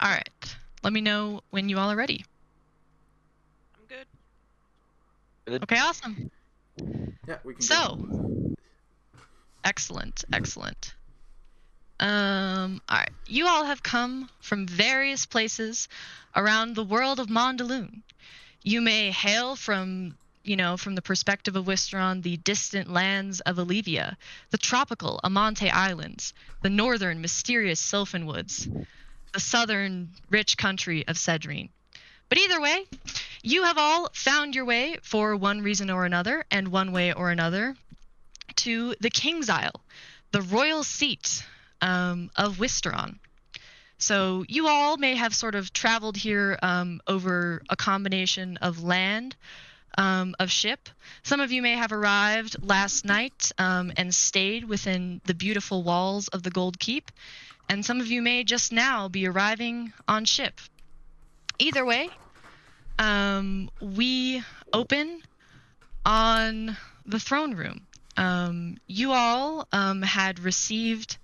All right. Let me know when you all are ready. I'm good. Good. Okay, awesome. Yeah, we can So, go. excellent. All right. You all have come from various places around the world of Mondelune. You may hail from the perspective of Wisteron, the distant lands of Olivia, the tropical Amante Islands, the northern mysterious Sylphan Woods, the southern rich country of Cedrine. But either way, you have all found your way for one reason or another, and one way or another, to the King's Isle, the royal seat of Wisteron. So you all may have sort of traveled here over a combination of land, of ship. Some of you may have arrived last night and stayed within the beautiful walls of the Gold Keep, and some of you may just now be arriving on ship. Either way, we open on the throne room. You all had received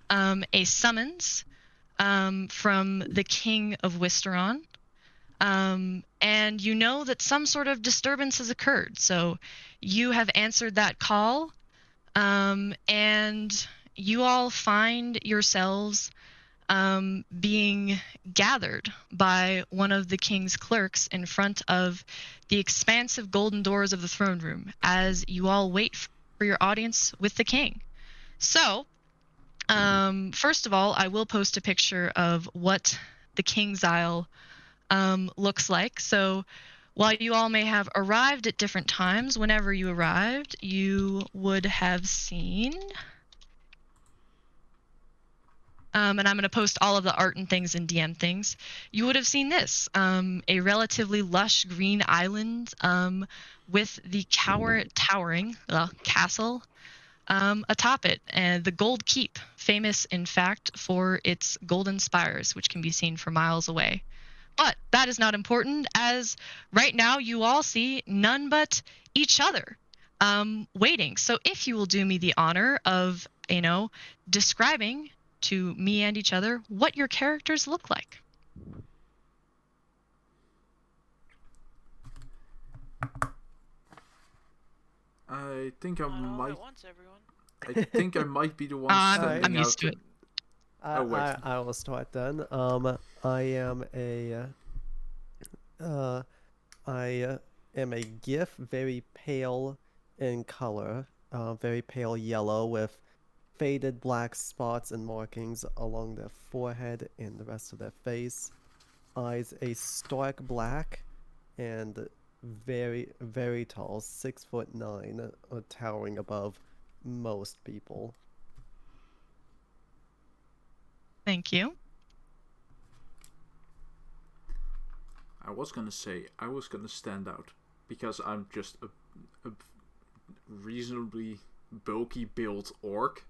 a summons from the King of Wisteron, and you know that some sort of disturbance has occurred. So you have answered that call, and you all find yourselves being gathered by one of the king's clerks in front of the expansive golden doors of the throne room as you all wait for your audience with the king. So, first of all, I will post a picture of what the King's Isle looks like. So, while you all may have arrived at different times, whenever you arrived, you would have seen. And I'm going to post all of the art and things in DM things. You would have seen this, a relatively lush green island with the towering castle atop it, and the Gold Keep, famous in fact for its golden spires, which can be seen for miles away. But that is not important, as right now you all see none but each other waiting. So if you will do me the honor of, describing to me and each other what your characters look like. I think I Not all might. at once, everyone. I think I might be the one I'm standing used out. to it. Oh, wait. I will start then. I am a GIF, very pale in color, very pale yellow with faded black spots and markings along their forehead and the rest of their face. Eyes a stark black and very, very tall, 6'9", towering above most people. Thank you. I was gonna say I was gonna stand out because I'm just a reasonably bulky built orc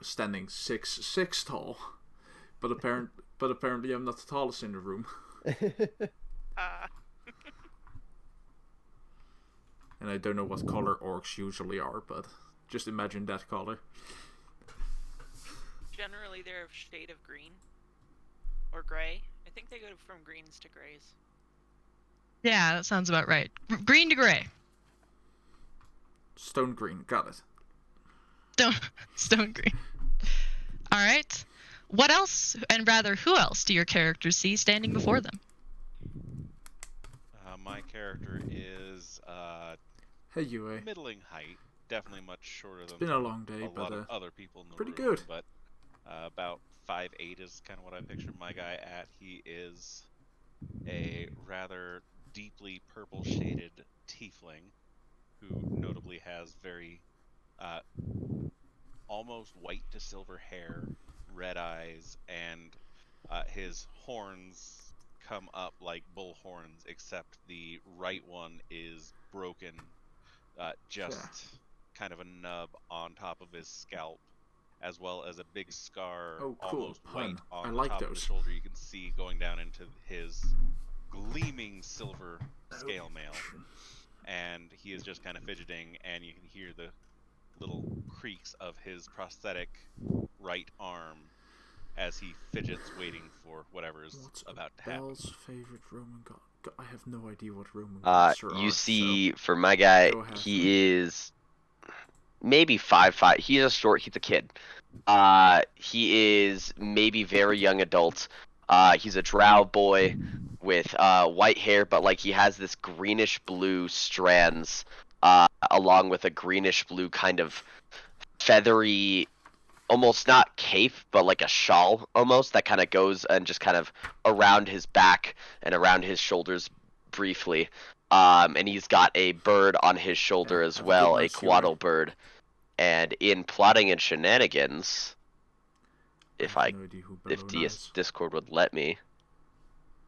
standing 6'6" tall, but apparently I'm not the tallest in the room. And I don't know what color orcs usually are, but just imagine that color. Generally, they're a shade of green or gray. I think they go from greens to grays. Yeah, that sounds about right. Green to gray. Stone green, got it. Stone green. All right. What else, and rather, who else do your characters see standing before them? My character is Hey, Yue. middling height, definitely much shorter than Been a long day, a but lot of other people in the pretty room, good. But about 5'8" is kind of what I picture my guy at. He is a rather deeply purple shaded tiefling who notably has very almost white to silver hair, red eyes, and his horns come up like bull horns, except the right one is broken, just kind of a nub on top of his scalp, as well as a big scar, Oh, cool. almost white, on I the like top of those. the shoulder. You can see going down into his gleaming silver scale mail, and he is just kind of fidgeting, and you can hear the little creaks of his prosthetic right arm as he fidgets, waiting for whatever's What's about to happen. Bell's favorite Roman god? I have no idea what Roman gods there are. You see, for my guy, go ahead. he is maybe 5'5". He's a kid. He is maybe very young adult. He's a drow boy with white hair, but like he has this greenish blue strands, along with a greenish blue kind of feathery, almost not cape, but like a shawl almost that kind of goes and just kind of around his back and around his shoulders briefly. And he's got a bird on his shoulder Yeah, as have a good well, a night, quaddle Huey. bird. And in plotting and shenanigans, if I have no idea who Bellona is. Discord would let me,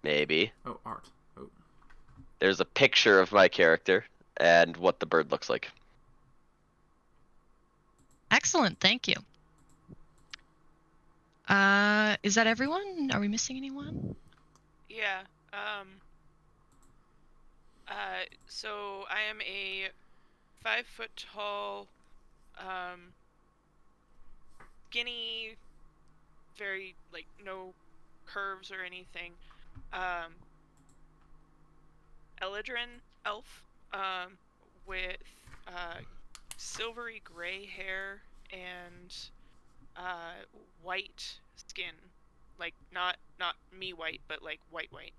maybe. Oh, art. Oh. There's a picture of my character and what the bird looks like. Excellent, thank you. Is that everyone? Are we missing anyone? Yeah. So I am a 5 foot tall, skinny, very like no curves or anything, Eladrin elf, with silvery gray hair and white skin, like not me white, but like white,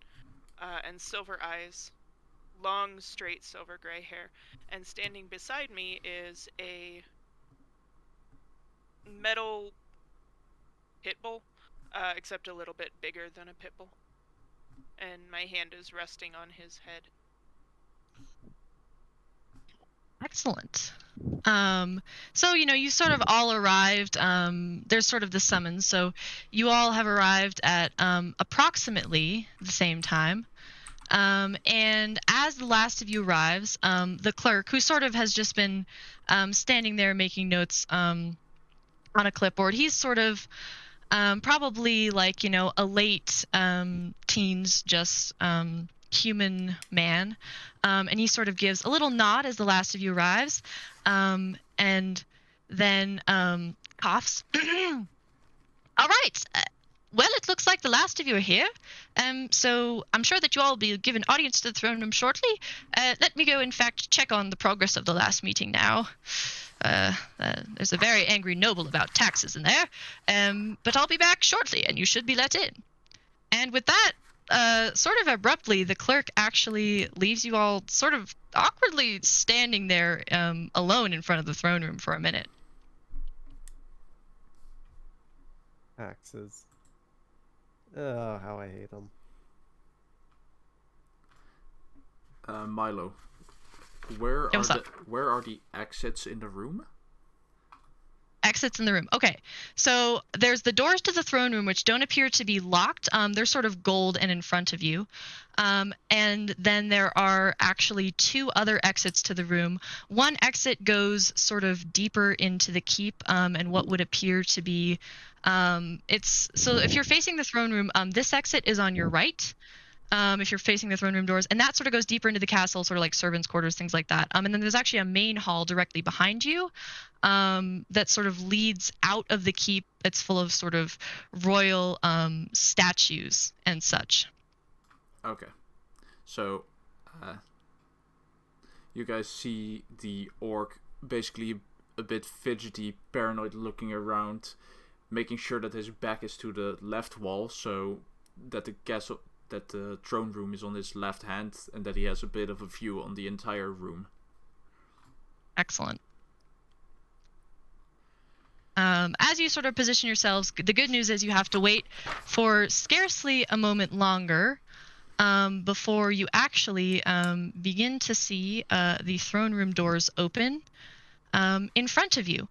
and silver eyes, long straight silver gray hair, and standing beside me is a metal pit bull, except a little bit bigger than a pit bull, and my hand is resting on his head. Excellent. So, you sort of all arrived. There's sort of the summons. So you all have arrived at approximately the same time. And as the last of you arrives, the clerk, who sort of has just been standing there making notes on a clipboard, he's sort of probably like, a late teens, just human man. And he sort of gives a little nod as the last of you arrives, and then coughs. All right. Well, it looks like the last of you are here. So I'm sure that you all will be given audience to the throne room shortly. Let me go, in fact, check on the progress of the last meeting now. There's a very angry noble about taxes in there. But I'll be back shortly, and you should be let in. And with that, sort of abruptly, the clerk actually leaves you all sort of awkwardly standing there alone in front of the throne room for a minute. Taxes. Oh, how I hate them. Milo, where Yeah, what's up? where are the exits in the room? Exits in the room. Okay, so there's the doors to the throne room, which don't appear to be locked. They're sort of gold and in front of you. And then there are actually 2 other exits to the room. One exit goes sort of deeper into the keep, and what would appear to be, so if you're facing the throne room, this exit is on your right. If you're facing the throne room doors, and that sort of goes deeper into the castle, sort of like servants' quarters, things like that. And then there's actually a main hall directly behind you, that sort of leads out of the keep. It's full of sort of royal statues and such. Okay, so you guys see the orc basically a bit fidgety, paranoid, looking around, making sure that his back is to the left wall, so that the throne room is on his left hand, and that he has a bit of a view on the entire room. Excellent. As you sort of position yourselves, the good news is you have to wait for scarcely a moment longer before you actually begin to see the throne room doors open in front of you.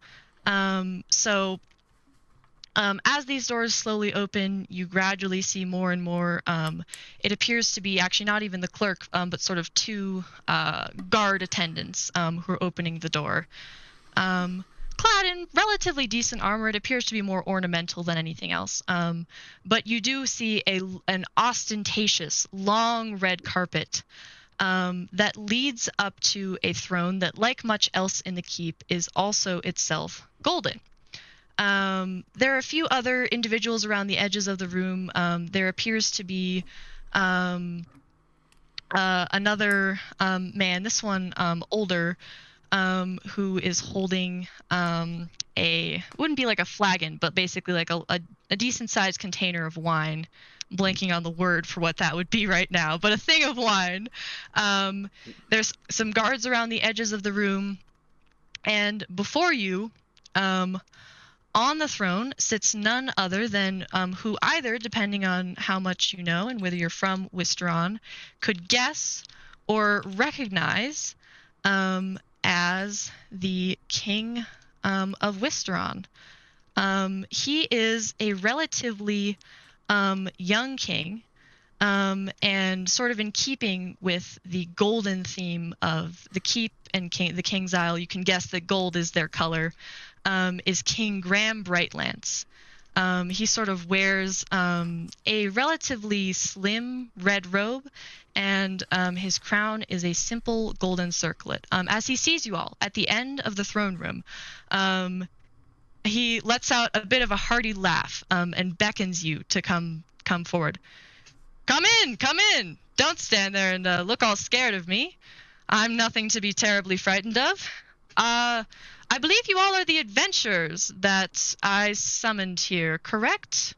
As these doors slowly open, you gradually see more and more. It appears to be actually not even the clerk, but sort of 2 guard attendants who are opening the door. Clad in relatively decent armor, it appears to be more ornamental than anything else. But you do see an ostentatious, long red carpet that leads up to a throne that, like much else in the keep, is also itself golden. There are a few other individuals around the edges of the room. There appears to be another man, this one older, who is holding it wouldn't be like a flagon, but basically like a decent sized container of wine. I'm blanking on the word for what that would be right now, but a thing of wine. There's some guards around the edges of the room, and before you, on the throne sits none other than who either, depending on how much you know and whether you're from Wisteron, could guess or recognize as the king of Wisteron. He is a relatively young king, and sort of in keeping with the golden theme of the keep and the King's Isle, you can guess that gold is their color, is King Graham Brightlance. He sort of wears a relatively slim red robe, and his crown is a simple golden circlet. As he sees you all at the end of the throne room, he lets out a bit of a hearty laugh and beckons you to come forward. Come in! Don't stand there and look all scared of me. I'm nothing to be terribly frightened of. I believe you all are the adventurers that I summoned here, correct?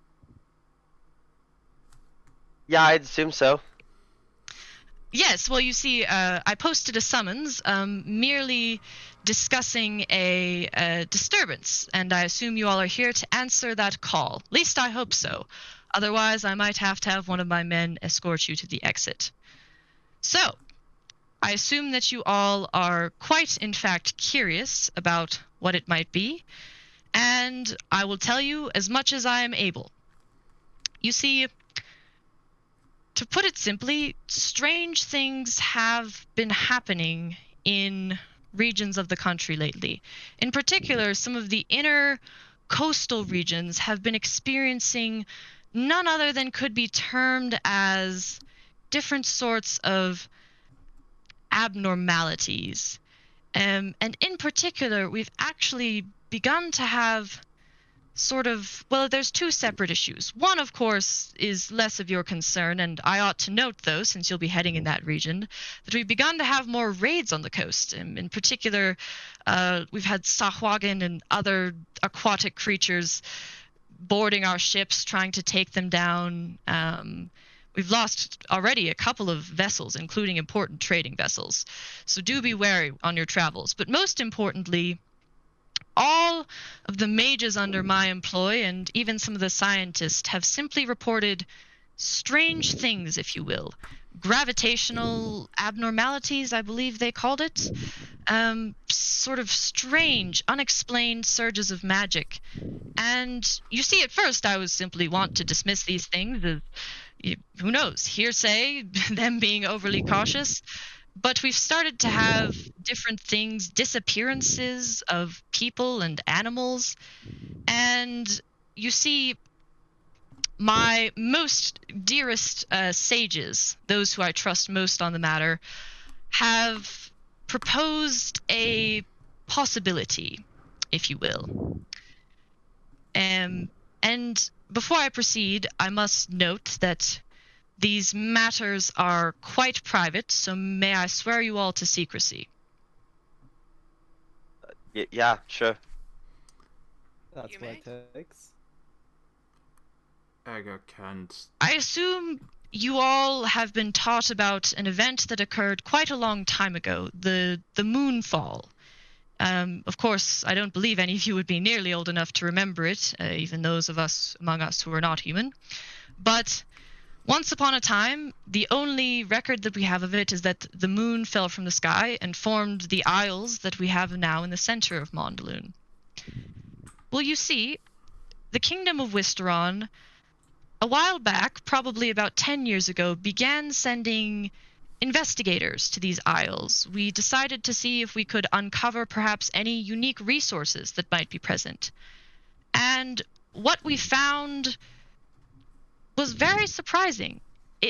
Yeah, I'd assume so. Yes, well, you see, I posted a summons merely discussing a disturbance, and I assume you all are here to answer that call. At least I hope so. Otherwise, I might have to have one of my men escort you to the exit. So, I assume that you all are quite, in fact, curious about what it might be, and I will tell you as much as I am able. You see, to put it simply, strange things have been happening in regions of the country lately. In particular, some of the inner coastal regions have been experiencing none other than could be termed as different sorts of abnormalities. And in particular, we've actually begun to have there's two separate issues. One, of course, is less of your concern, and I ought to note, though, since you'll be heading in that region, that we've begun to have more raids on the coast. In particular, we've had Sahwagan and other aquatic creatures boarding our ships, trying to take them down. We've lost already a couple of vessels, including important trading vessels. So do be wary on your travels. But most importantly, all of the mages under my employ and even some of the scientists have simply reported strange things, if you will. Gravitational abnormalities, I believe they called it. Sort of strange, unexplained surges of magic. And you see, at first I was simply want to dismiss these things as, who knows, hearsay, them being overly cautious. But we've started to have different things, disappearances of people and animals. And you see, my most dearest sages, those who I trust most on the matter, have proposed a possibility, if you will. And before I proceed, I must note that these matters are quite private, so may I swear you all to secrecy. Yeah, sure. That's You what may. it takes. Aga can't. I assume you all have been taught about an event that occurred quite a long time ago, the moonfall. Of course, I don't believe any of you would be nearly old enough to remember it, even those of us among us who are not human. But once upon a time, the only record that we have of it is that the moon fell from the sky and formed the isles that we have now in the center of Mondelune. Well, you see, the kingdom of Wisteron, a while back, probably about 10 years ago, began sending investigators to these isles. We decided to see if we could uncover perhaps any unique resources that might be present. And what we found was very surprising.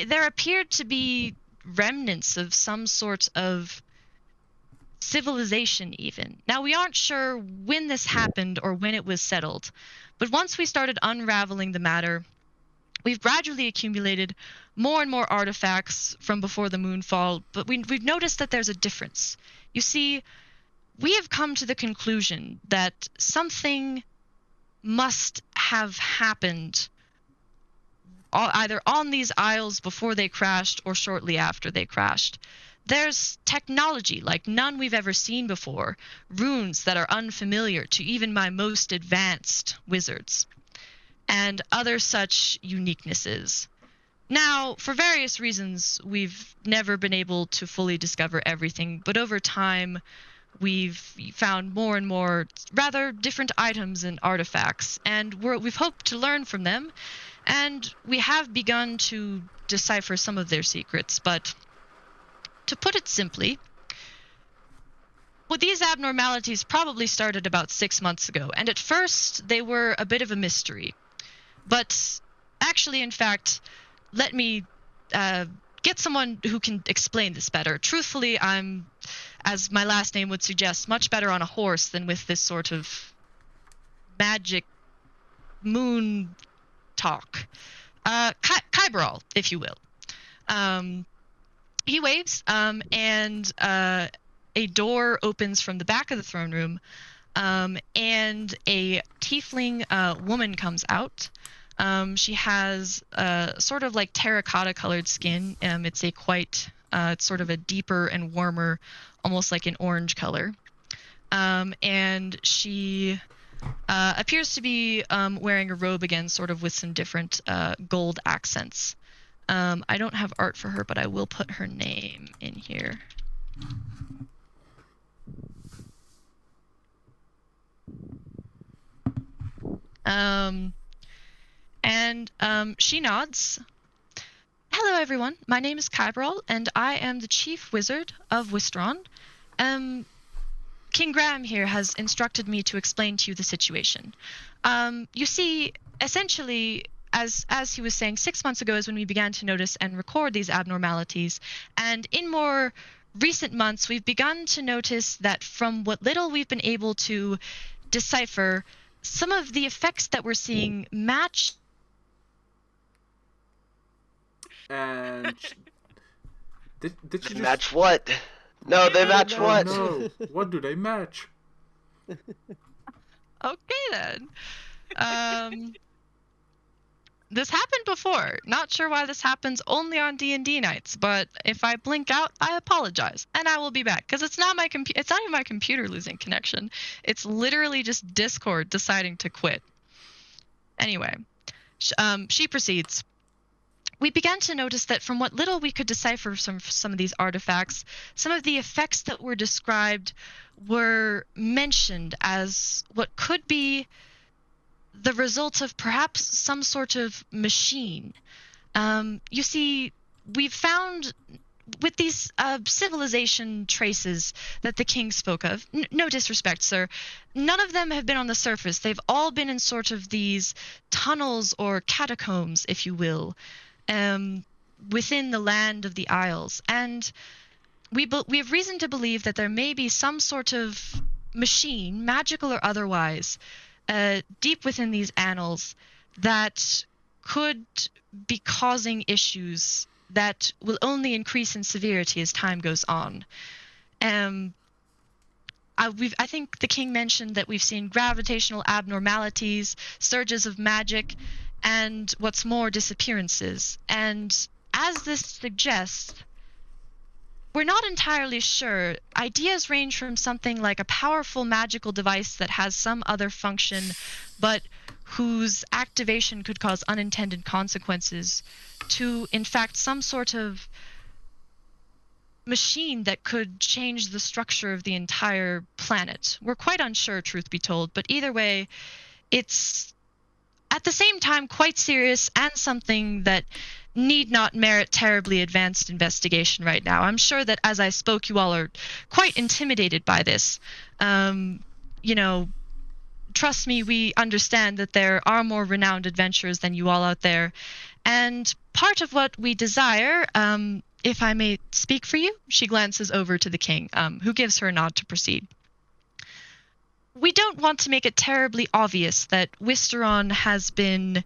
There appeared to be remnants of some sort of civilization even. Now, we aren't sure when this happened or when it was settled, but once we started unraveling the matter, we've gradually accumulated more and more artifacts from before the moonfall, but we've noticed that there's a difference. You see, we have come to the conclusion that something must have happened either on these isles before they crashed or shortly after they crashed. There's technology like none we've ever seen before, runes that are unfamiliar to even my most advanced wizards, and other such uniquenesses. Now, for various reasons, we've never been able to fully discover everything, but over time, we've found more and more rather different items and artifacts, and we've hoped to learn from them, and we have begun to decipher some of their secrets. But to put it simply, well, these abnormalities probably started about 6 months ago, and at first they were a bit of a mystery. But actually, in fact, let me get someone who can explain this better. Truthfully, I'm, as my last name would suggest, much better on a horse than with this sort of magic moon talk. Kyberall, if you will. He waves, and a door opens from the back of the throne room, and a tiefling woman comes out. She has sort of like terracotta colored skin. It's it's sort of a deeper and warmer, almost like an orange color. And she appears to be wearing a robe again, sort of with some different gold accents. I don't have art for her, but I will put her name in here. She nods. Hello, everyone. My name is Kyberall, and I am the chief wizard of Wistron. King Graham here has instructed me to explain to you the situation. You see, essentially, as he was saying, 6 months ago is when we began to notice and record these abnormalities, and in more recent months, we've begun to notice that from what little we've been able to decipher, some of the effects that we're seeing match. And did she just Match what? No, they match Oh what? no! What do they match? Okay then. This happened before. Not sure why this happens only on D&D nights, but if I blink out, I apologize, and I will be back because it's not it's not even my computer losing connection. It's literally just Discord deciding to quit. Anyway, she proceeds. We began to notice that from what little we could decipher from some of these artifacts, some of the effects that were described were mentioned as what could be the result of perhaps some sort of machine. You see, we've found with these civilization traces that the king spoke of, no disrespect, sir, none of them have been on the surface. They've all been in sort of these tunnels or catacombs, if you will, within the land of the Isles. And we have reason to believe that there may be some sort of machine, magical or otherwise, deep within these annals that could be causing issues that will only increase in severity as time goes on. I think the king mentioned that we've seen gravitational abnormalities, surges of magic, and what's more, disappearances. And as this suggests, we're not entirely sure. Ideas range from something like a powerful magical device that has some other function, but whose activation could cause unintended consequences, to, in fact, some sort of machine that could change the structure of the entire planet. We're quite unsure, truth be told, but either way, it's at the same time quite serious and something that need not merit terribly advanced investigation right now. I'm sure that as I spoke, you all are quite intimidated by this. You know, trust me, we understand that there are more renowned adventurers than you all out there. And part of what we desire, if I may speak for you, she glances over to the king, who gives her a nod to proceed. We don't want to make it terribly obvious that Wisteron has been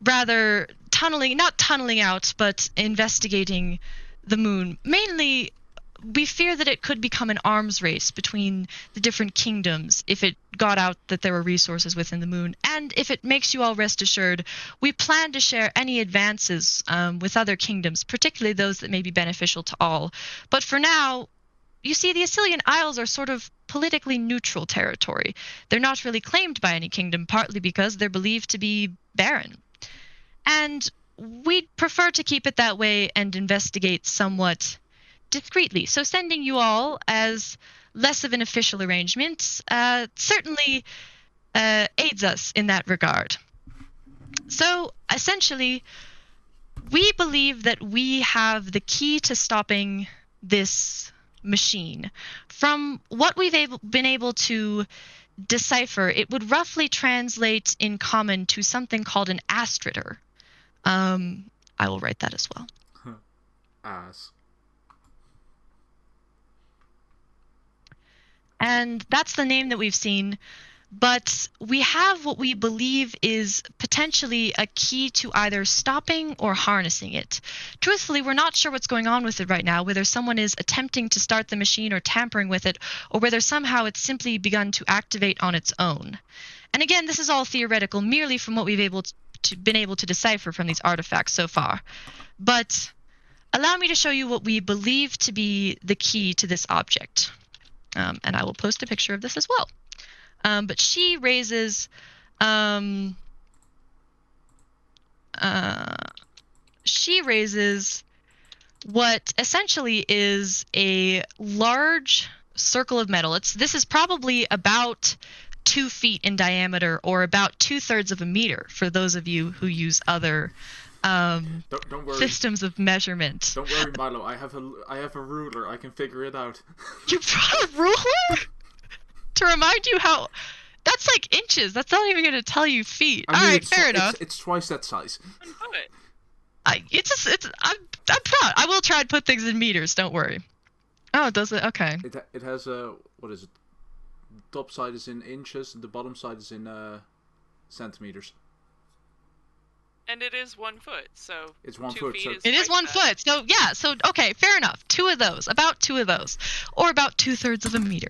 rather not tunneling out, but investigating the moon. Mainly, we fear that it could become an arms race between the different kingdoms if it got out that there were resources within the moon. And if it makes you all rest assured, we plan to share any advances with other kingdoms, particularly those that may be beneficial to all. But for now, you see, the Assylian Isles are sort of politically neutral territory. They're not really claimed by any kingdom, partly because they're believed to be barren. And we'd prefer to keep it that way and investigate somewhat discreetly. So sending you all as less of an official arrangement certainly aids us in that regard. So essentially, we believe that we have the key to stopping this machine. From what we've been able to decipher, it would roughly translate in common to something called an astritor. I will write that as well. Ass. And that's the name that we've seen. But we have what we believe is potentially a key to either stopping or harnessing it. Truthfully, we're not sure what's going on with it right now, whether someone is attempting to start the machine or tampering with it, or whether somehow it's simply begun to activate on its own. And again, this is all theoretical, merely from what we've been able to decipher from these artifacts so far. But allow me to show you what we believe to be the key to this object. And I will post a picture of this as well. But she raises what essentially is a large circle of metal. This is probably about 2 feet in diameter, or about 2/3 of a meter for those of you who use other don't worry. systems of measurement. Don't worry, Milo. I have a ruler. I can figure it out. You brought a ruler? To remind you how... That's like inches. That's not even going to tell you feet. All right, fair enough. It's twice that size. I'm proud. I will try and put things in meters. Don't worry. Oh, does it? Okay. It has what is it? The top side is in inches. The bottom side is in centimeters. And it is 1 foot, so it's 1 2 foot. feet So is it is 1 foot. So yeah. So okay, fair enough. 2 of those, about 2 of those, or about 2/3 of a meter.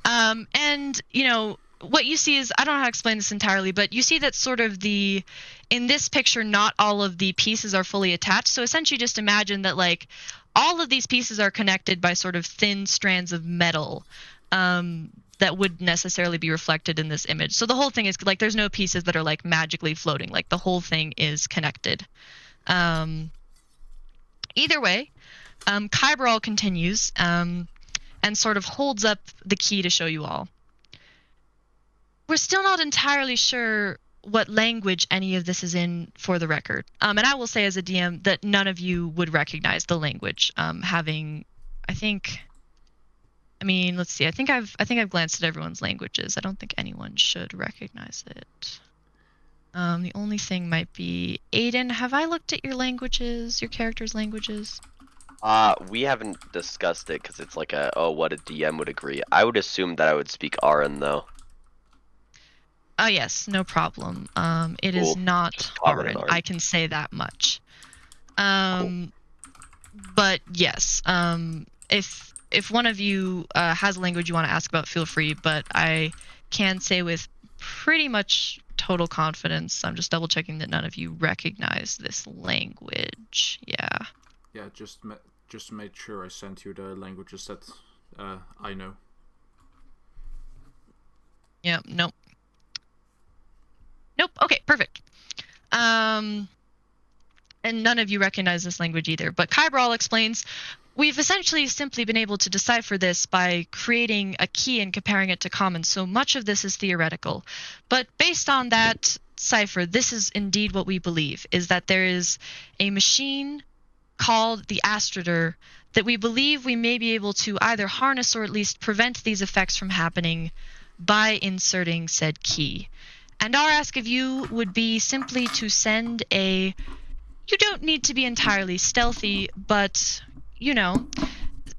And you know what you see is, I don't know how to explain this entirely, but you see that sort of in this picture, not all of the pieces are fully attached. So essentially, just imagine that like all of these pieces are connected by sort of thin strands of metal. That would necessarily be reflected in this image. So the whole thing is like, there's no pieces that are like magically floating. Like the whole thing is connected. Either way, Kyberall continues and sort of holds up the key to show you all. We're still not entirely sure what language any of this is in, for the record. And I will say as a DM that none of you would recognize the language. Let's see. I think I've glanced at everyone's languages. I don't think anyone should recognize it. The only thing might be Aiden. Have I looked at your languages, your character's languages? We haven't discussed it because it's like what a DM would agree. I would assume that I would speak Aran though. Oh yes, no problem. It Cool. is not Aran. I can say that much. Cool. But yes, if one of you has a language you want to ask about, feel free. But I can say with pretty much total confidence, I'm just double checking that none of you recognize this language. Yeah. Yeah, just made sure I sent you the languages that I know. Yeah. Nope. Okay. Perfect. And none of you recognize this language either. But Kyberall explains, we've essentially simply been able to decipher this by creating a key and comparing it to common. So much of this is theoretical. But based on that cipher, this is indeed what we believe, is that there is a machine called the Astritor that we believe we may be able to either harness or at least prevent these effects from happening by inserting said key. And our ask of you would be simply to send a you don't need to be entirely stealthy, but,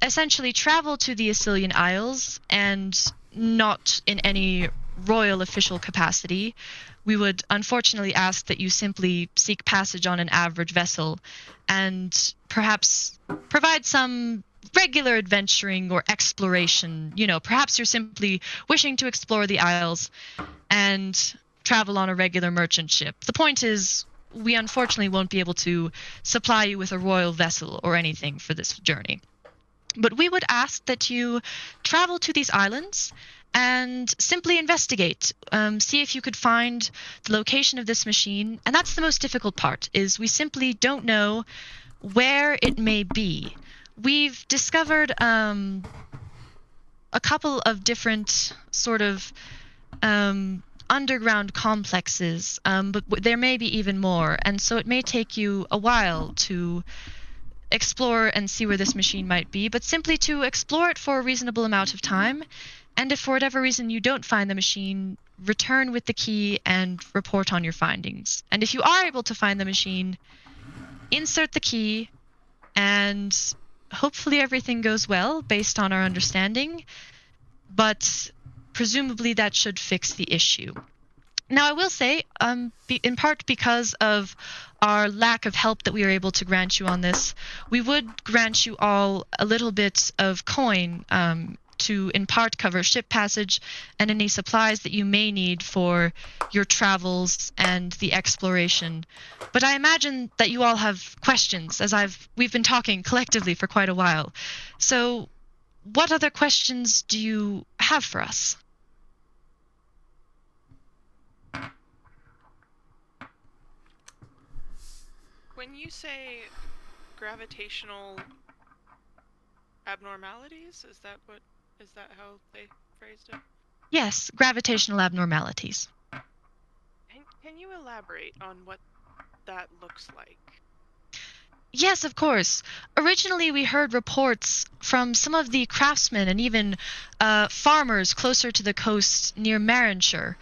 essentially travel to the Assylian Isles, and not in any royal official capacity. We would unfortunately ask that you simply seek passage on an average vessel, and perhaps provide some regular adventuring or exploration. Perhaps you're simply wishing to explore the Isles and travel on a regular merchant ship. The point is, we unfortunately won't be able to supply you with a royal vessel or anything for this journey. But we would ask that you travel to these islands and simply investigate. See if you could find the location of this machine. And that's the most difficult part, is we simply don't know where it may be. We've discovered a couple of different sort of underground complexes, but there may be even more. And so it may take you a while to explore and see where this machine might be, but simply to explore it for a reasonable amount of time. And if for whatever reason you don't find the machine, return with the key and report on your findings. And if you are able to find the machine, insert the key, and hopefully everything goes well based on our understanding, but presumably that should fix the issue. Now, I will say, in part because of our lack of help that we are able to grant you on this, we would grant you all a little bit of coin to in part cover ship passage and any supplies that you may need for your travels and the exploration. But I imagine that you all have questions, as we've been talking collectively for quite a while. So, what other questions do you have for us? When you say gravitational abnormalities, is that how they phrased it? Yes, gravitational abnormalities. Can you elaborate on what that looks like? Yes, of course. Originally, we heard reports from some of the craftsmen and even farmers closer to the coast near Marinshire,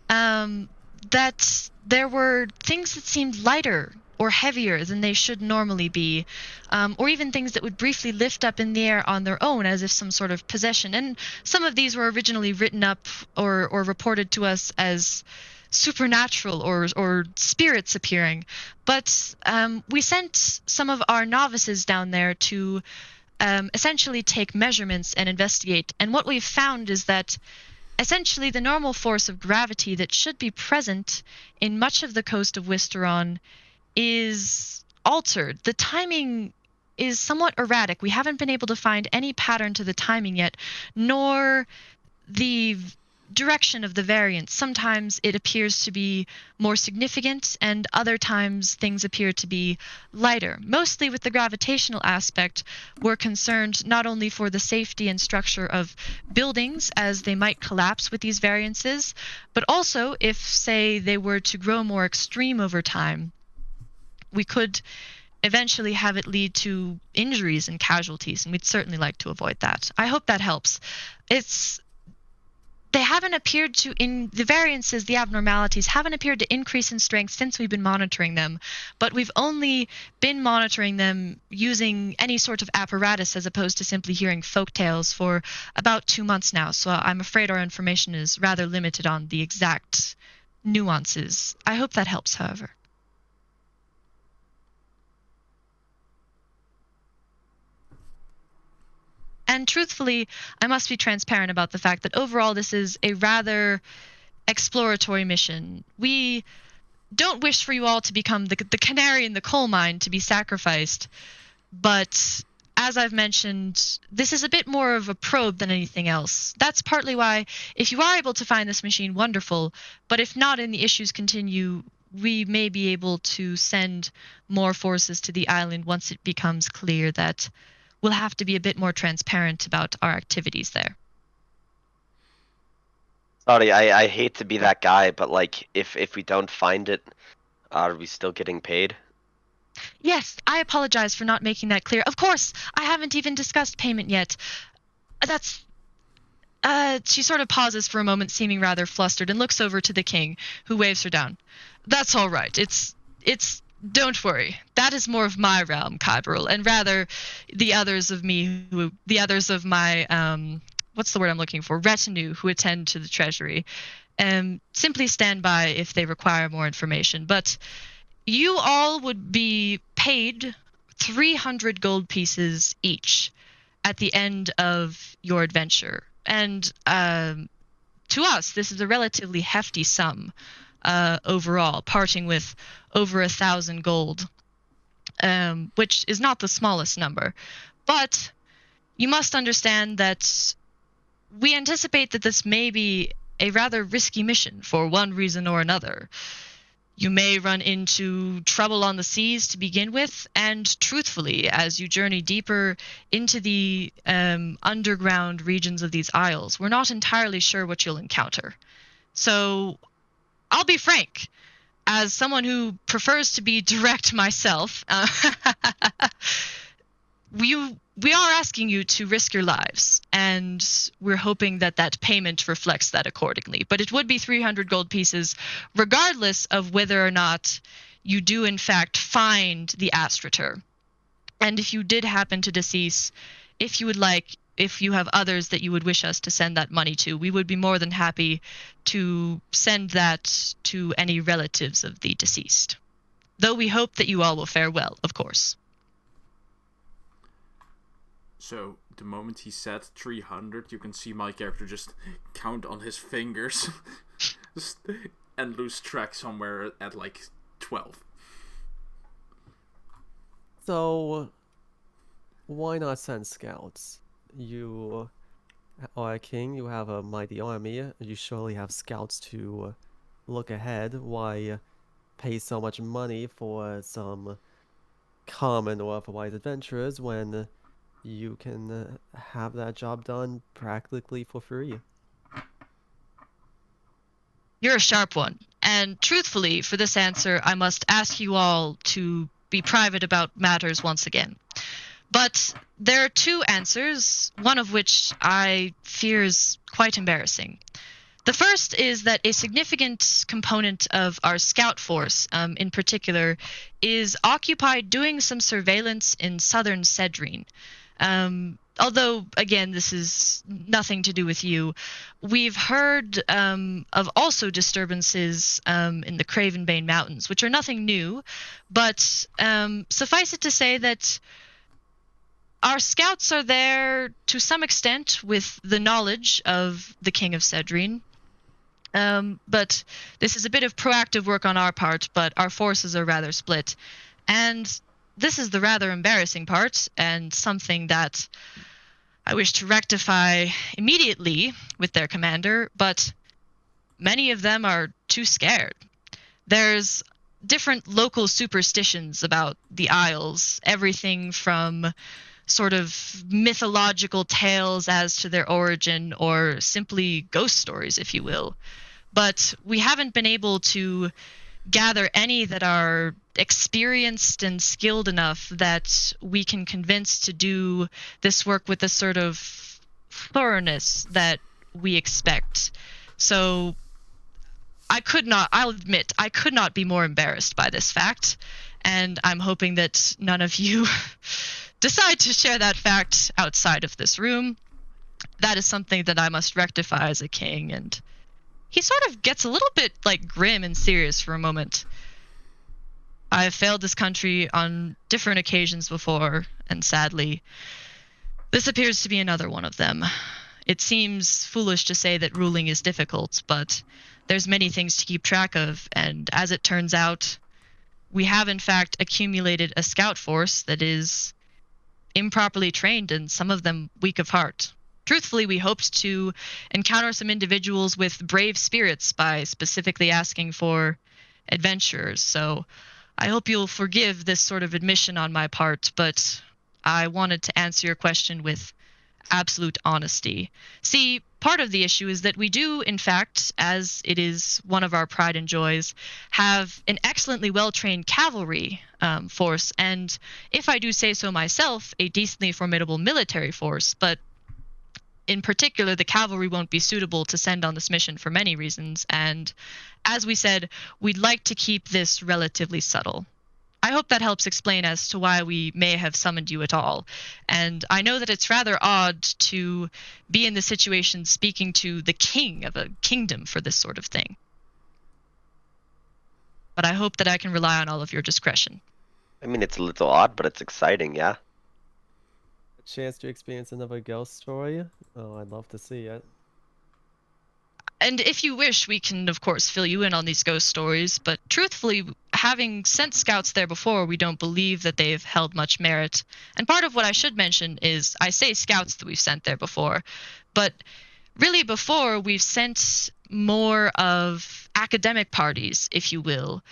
that there were things that seemed lighter or heavier than they should normally be, or even things that would briefly lift up in the air on their own as if some sort of possession. And some of these were originally written up or reported to us as supernatural or spirits appearing. But we sent some of our novices down there to essentially take measurements and investigate. And what we've found is that essentially the normal force of gravity that should be present in much of the coast of Wisteron is altered. The timing is somewhat erratic. We haven't been able to find any pattern to the timing yet, nor the direction of the variance. Sometimes it appears to be more significant, and other times things appear to be lighter. Mostly with the gravitational aspect, we're concerned not only for the safety and structure of buildings as they might collapse with these variances, but also if, say, they were to grow more extreme over time, we could eventually have it lead to injuries and casualties, and we'd certainly like to avoid that. I hope that helps. They haven't appeared to, in the variances, the abnormalities haven't appeared to increase in strength since we've been monitoring them, but we've only been monitoring them using any sort of apparatus as opposed to simply hearing folk tales for about 2 months now, so I'm afraid our information is rather limited on the exact nuances. I hope that helps, however. And truthfully, I must be transparent about the fact that overall this is a rather exploratory mission. We don't wish for you all to become the canary in the coal mine to be sacrificed, but as I've mentioned, this is a bit more of a probe than anything else. That's partly why, if you are able to find this machine, wonderful, but if not and the issues continue, we may be able to send more forces to the island once it becomes clear that we'll have to be a bit more transparent about our activities there. Sorry, I hate to be that guy, but like, if we don't find it, are we still getting paid? Yes, I apologize for not making that clear. Of course, I haven't even discussed payment yet. That's... She sort of pauses for a moment, seeming rather flustered, and looks over to the king, who waves her down. That's all right. Don't worry. that is more of my realm, Kybril, and rather the others of my what's the word I'm looking for? Retinue who attend to the treasury. Simply stand by if they require more information. But you all would be paid 300 gold pieces each at the end of your adventure. And to us, this is a relatively hefty sum overall, parting with over 1,000 gold, which is not the smallest number. But you must understand that we anticipate that this may be a rather risky mission for one reason or another. You may run into trouble on the seas to begin with, and truthfully, as you journey deeper into the underground regions of these isles, we're not entirely sure what you'll encounter. So, I'll be frank, as someone who prefers to be direct myself, we are asking you to risk your lives, and we're hoping that that payment reflects that accordingly. But it would be 300 gold pieces, regardless of whether or not you do in fact find the astrator. And if you did happen to decease, if you have others that you would wish us to send that money to, we would be more than happy to send that to any relatives of the deceased. Though we hope that you all will fare well, of course. So, the moment he said 300, you can see my character just count on his fingers and lose track somewhere at like 12. So, why not send scouts? You are a king, you have a mighty army, you surely have scouts to look ahead. Why pay so much money for some common or otherwise adventurers when you can have that job done practically for free? You're a sharp one. And truthfully, for this answer, I must ask you all to be private about matters once again. But there are two answers, one of which I fear is quite embarrassing. The first is that a significant component of our scout force, in particular, is occupied doing some surveillance in southern Cedrine. Although, again, this is nothing to do with you, we've heard of also disturbances in the Cravenbane Mountains, which are nothing new, but suffice it to say that our scouts are there to some extent with the knowledge of the King of Cedrine. But this is a bit of proactive work on our part, but our forces are rather split. And this is the rather embarrassing part, and something that I wish to rectify immediately with their commander, but many of them are too scared. There's different local superstitions about the Isles, everything from sort of mythological tales as to their origin, or simply ghost stories, if you will. But we haven't been able to gather any that are experienced and skilled enough that we can convince to do this work with the sort of thoroughness that we expect. So I'll admit, I could not be more embarrassed by this fact, and I'm hoping that none of you decide to share that fact outside of this room. That is something that I must rectify as a king. And he sort of gets a little bit like grim and serious for a moment. I have failed this country on different occasions before, and sadly, this appears to be another one of them. It seems foolish to say that ruling is difficult, but there's many things to keep track of, and as it turns out, we have in fact accumulated a scout force that is improperly trained, and some of them weak of heart. Truthfully, we hoped to encounter some individuals with brave spirits by specifically asking for adventurers, so I hope you'll forgive this sort of admission on my part, but I wanted to answer your question with absolute honesty. See, part of the issue is that we do, in fact, as it is one of our pride and joys, have an excellently well-trained cavalry force, and if I do say so myself, a decently formidable military force, but in particular, the cavalry won't be suitable to send on this mission for many reasons, and as we said, we'd like to keep this relatively subtle. I hope that helps explain as to why we may have summoned you at all. And I know that it's rather odd to be in the situation speaking to the king of a kingdom for this sort of thing. But I hope that I can rely on all of your discretion. I mean, it's a little odd, but it's exciting, yeah? A chance to experience another ghost story? Oh, I'd love to see it. And if you wish, we can, of course, fill you in on these ghost stories, but truthfully, having sent scouts there before, we don't believe that they've held much merit. And part of what I should mention is I say scouts that we've sent there before, but really before we've sent more of academic parties, if you will.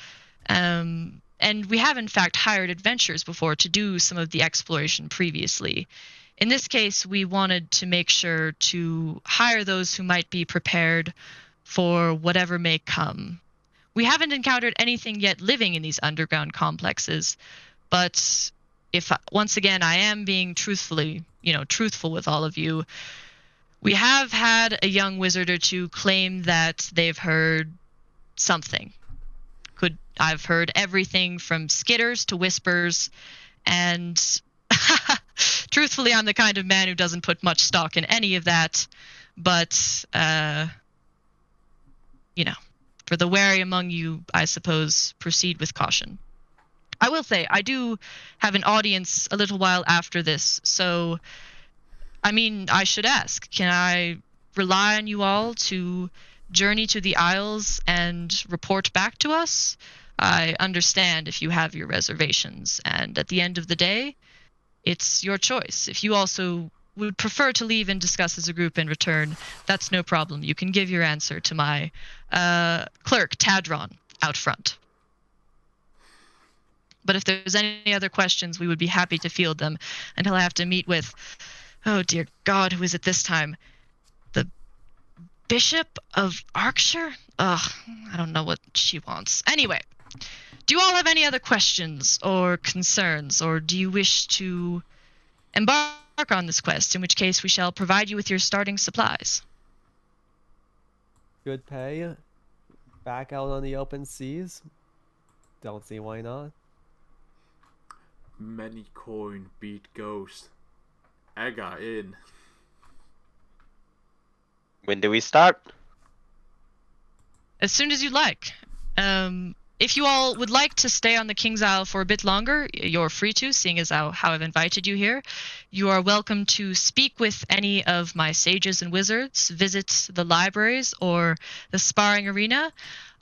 And we have, in fact, hired adventurers before to do some of the exploration previously. In this case, we wanted to make sure to hire those who might be prepared for whatever may come. We haven't encountered anything yet living in these underground complexes, but if once again I am being truthful with all of you, we have had a young wizard or two claim that they've heard something. I've heard everything from skitters to whispers, and truthfully, I'm the kind of man who doesn't put much stock in any of that. But, for the wary among you, I suppose, proceed with caution. I will say, I do have an audience a little while after this, so, I should ask, can I rely on you all to journey to the Isles and report back to us? I understand if you have your reservations, and at the end of the day, it's your choice. If you also would prefer to leave and discuss as a group and return, that's no problem. You can give your answer to my clerk, Tadron, out front. But if there's any other questions, we would be happy to field them. And he'll have to meet with, oh dear God, who is it this time? The Bishop of Arkshire? Ugh, I don't know what she wants. Anyway, do you all have any other questions or concerns, or do you wish to embark on this quest, in which case we shall provide you with your starting supplies? Good pay. Back out on the open seas? Don't see why not. Many coin beat ghost. Aga in. When do we start? As soon as you'd like. If you all would like to stay on the King's Isle for a bit longer, you're free to, seeing as how I've invited you here. You are welcome to speak with any of my sages and wizards, visit the libraries or the sparring arena.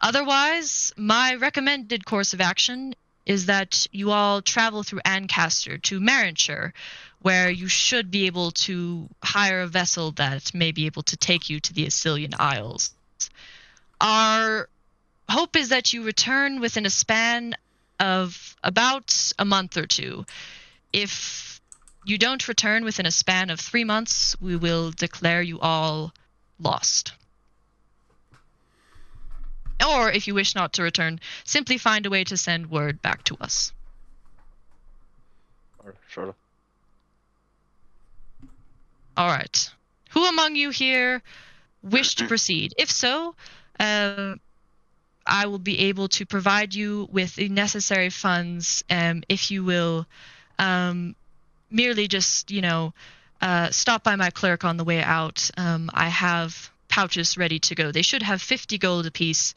Otherwise, my recommended course of action is that you all travel through Ancaster to Marinshire, where you should be able to hire a vessel that may be able to take you to the Assylian Isles. Our hope is that you return within a span of about a month or two. If you don't return within a span of 3 months, we will declare you all lost. Or if you wish not to return, simply find a way to send word back to us. Sure. All right. Who among you here wish to proceed? If so, I will be able to provide you with the necessary funds, if you will merely just, stop by my clerk on the way out. I have pouches ready to go. They should have 50 gold apiece.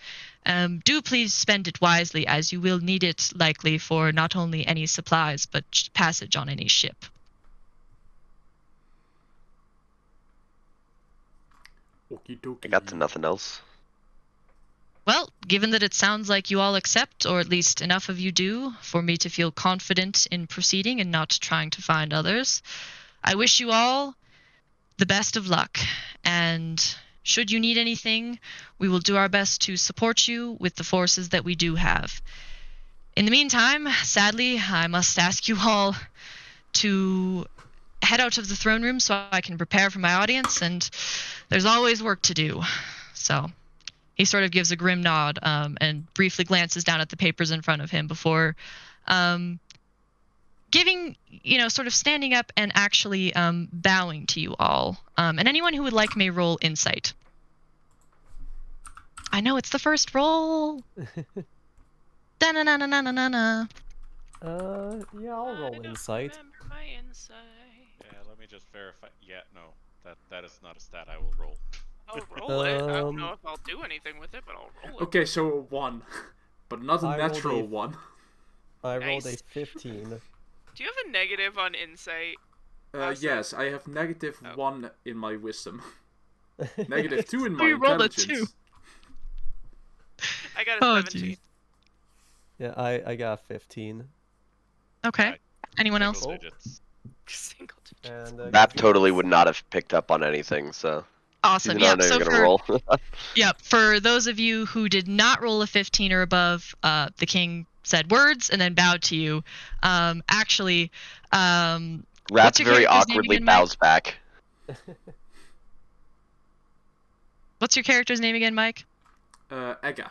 Do please spend it wisely, as you will need it likely for not only any supplies, but passage on any ship. Okie dokie. I got to nothing else. Well, given that it sounds like you all accept, or at least enough of you do, for me to feel confident in proceeding and not trying to find others, I wish you all the best of luck. And should you need anything, we will do our best to support you with the forces that we do have. In the meantime, sadly, I must ask you all to head out of the throne room so I can prepare for my audience, and there's always work to do. So he sort of gives a grim nod and briefly glances down at the papers in front of him before giving, sort of standing up and actually bowing to you all. And anyone who would like may roll insight. I know it's the first roll. Da-na-na-na-na-na-na. Yeah, I'll I roll don't insight. remember my insight. Yeah, let me just verify. Yeah, no, that is not a stat I will roll. I'll roll it. I don't know Um, if I'll do anything with it, but I'll roll it. Okay, so a 1. But not a I rolled natural a- 1. I rolled a Nice. 15. Do you have a negative on insight? Also- Yes, I have negative Oh. 1 in my wisdom. Negative 2 in So my you rolled a intelligence. 2. I got a Oh, 17. jeez. Yeah, I got 15. Okay. Anyone else? Single digits. Single digits. And Map guess totally what's- would not have picked up on anything, so she's Awesome. not Yeah. know So you're gonna for roll. for those of you who did not roll a 15 or above, the king said words and then bowed to you. Actually, Rap what's your very character's name awkwardly again, Mike? bows back. What's your character's name again, Mike? Ega.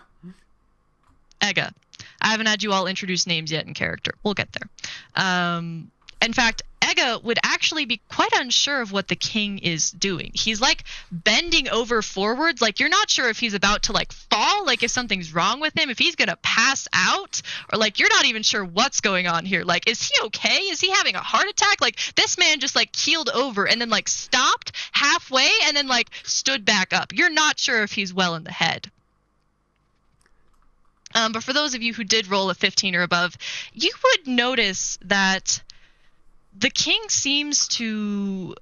Ega. I haven't had you all introduce names yet in character. We'll get there. In fact, Ega would actually be quite unsure of what the king is doing. He's like bending over forwards, like you're not sure if he's about to like fall, like if something's wrong with him, if he's gonna pass out, or like you're not even sure what's going on here. Like, is he okay? Is he having a heart attack? Like this man just like keeled over and then like stopped halfway and then like stood back up. You're not sure if he's well in the head. But for those of you who did roll a 15 or above, you would notice that the king seems to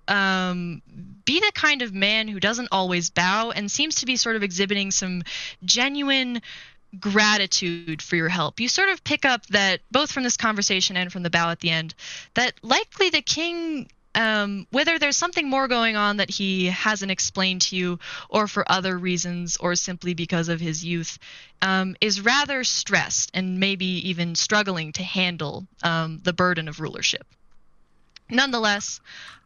be the kind of man who doesn't always bow and seems to be sort of exhibiting some genuine gratitude for your help. You sort of pick up that both from this conversation and from the bow at the end, that likely the king, whether there's something more going on that he hasn't explained to you, or for other reasons, or simply because of his youth, is rather stressed and maybe even struggling to handle the burden of rulership. Nonetheless,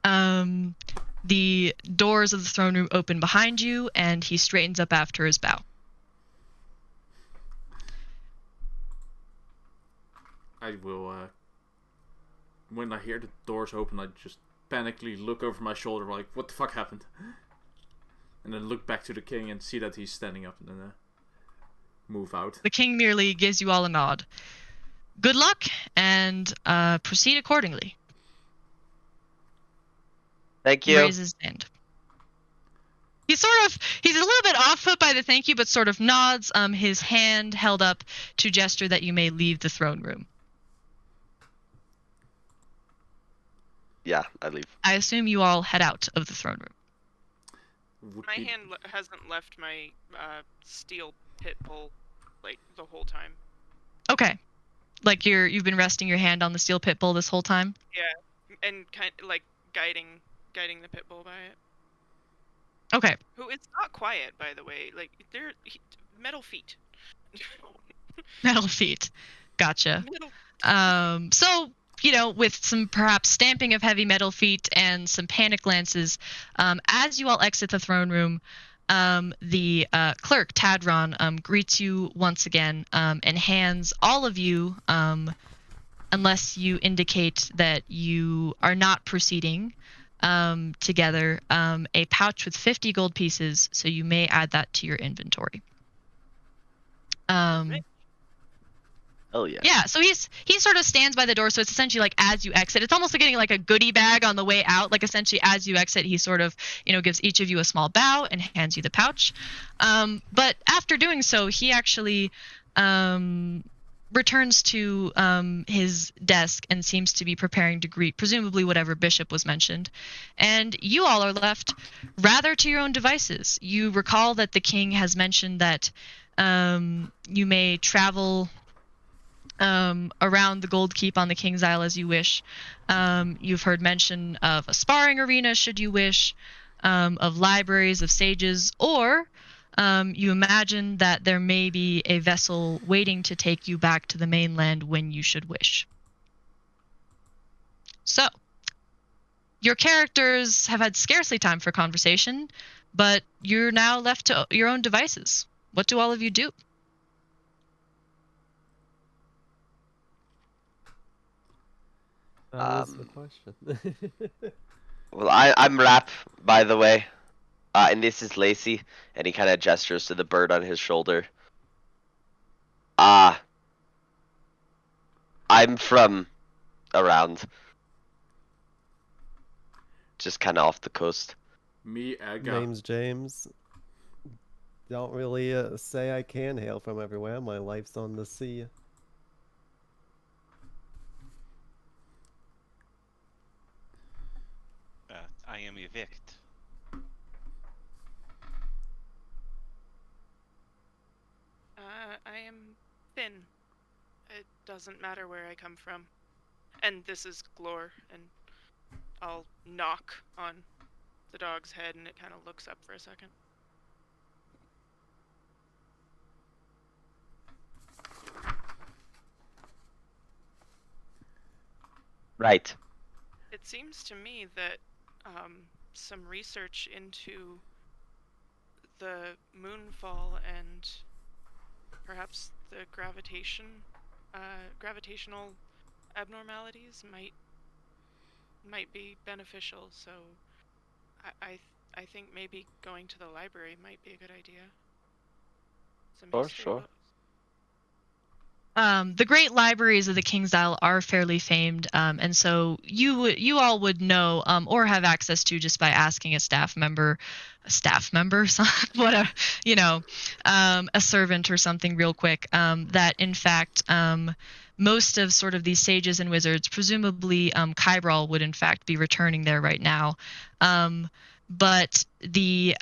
the doors of the throne room open behind you, and he straightens up after his bow. I will, when I hear the doors open, I just panically look over my shoulder like, what the fuck happened? And then look back to the king and see that he's standing up and then move out. The king merely gives you all a nod. Good luck, and proceed accordingly. Thank you. Raises his hand. He's a little bit off put by the thank you, but sort of nods, his hand held up to gesture that you may leave the throne room. Yeah, I leave. I assume you all head out of the throne room. Would My be- hand hasn't left my steel pit bull like the whole time. Okay. Like you've been resting your hand on the steel pit bull this whole time? And kind of like guiding the pit bull by it. Okay. Who is not quiet, by the way. Like they're metal feet. Metal feet. Gotcha. Metal. So, with some perhaps stamping of heavy metal feet and some panic glances, as you all exit the throne room, the clerk, Tadron, greets you once again and hands all of you, unless you indicate that you are not proceeding together, a pouch with 50 gold pieces, so you may add that to your inventory. Oh yeah. Yeah, so he sort of stands by the door, so it's essentially like as you exit, it's almost like getting like a goodie bag on the way out. Like essentially as you exit, he sort of, gives each of you a small bow and hands you the pouch. But after doing so, he actually returns to his desk and seems to be preparing to greet presumably whatever bishop was mentioned. And you all are left rather to your own devices. You recall that the king has mentioned that you may travel around the Gold Keep on the King's Isle as you wish. You've heard mention of a sparring arena should you wish, of libraries of sages, or you imagine that there may be a vessel waiting to take you back to the mainland when you should wish. So, your characters have had scarcely time for conversation, but you're now left to your own devices. What do all of you do? That was the question. Well, I'm Rap, by the way, and this is Lacey, and he kind of gestures to the bird on his shoulder. I'm from around, just kind of off the coast. Me, Aga. Name's James. Don't really say I can hail from everywhere. My life's on the sea. I am evict. I am Finn. It doesn't matter where I come from. And this is Glor, and I'll knock on the dog's head, and it kind of looks up for a second. Right. It seems to me that some research into the moonfall and perhaps the gravitational abnormalities might be beneficial. So I think maybe going to the library might be a good idea. Some history Sure. books. The great libraries of the King's Isle are fairly famed, and so you all would know or have access to just by asking a staff member, what a servant or something real quick. That in fact, most of sort of these sages and wizards, presumably Kybral would in fact be returning there right now. But the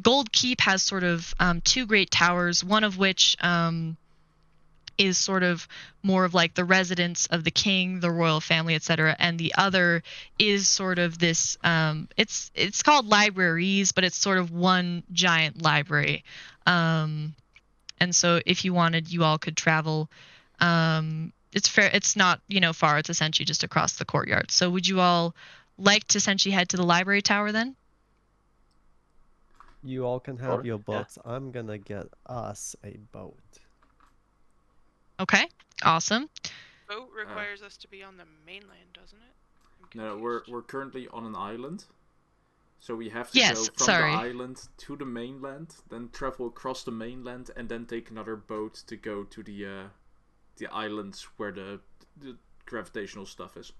Gold Keep has sort of two great towers, one of which is sort of more of like the residence of the king, the royal family, etc. And the other is sort of this it's called libraries, but it's sort of one giant library. And so if you wanted, you all could travel. It's fair, it's not, far, it's essentially just across the courtyard. So would you all like to essentially head to the library tower then? You all can have Sure, your yeah. books. I'm gonna get us a boat. Okay, awesome. Boat requires us to be on the mainland, doesn't it? I'm No, confused. we're currently on an island. So we have to Yes, go from sorry. the island to the mainland, then travel across the mainland, and then take another boat to go to the islands where the gravitational stuff is.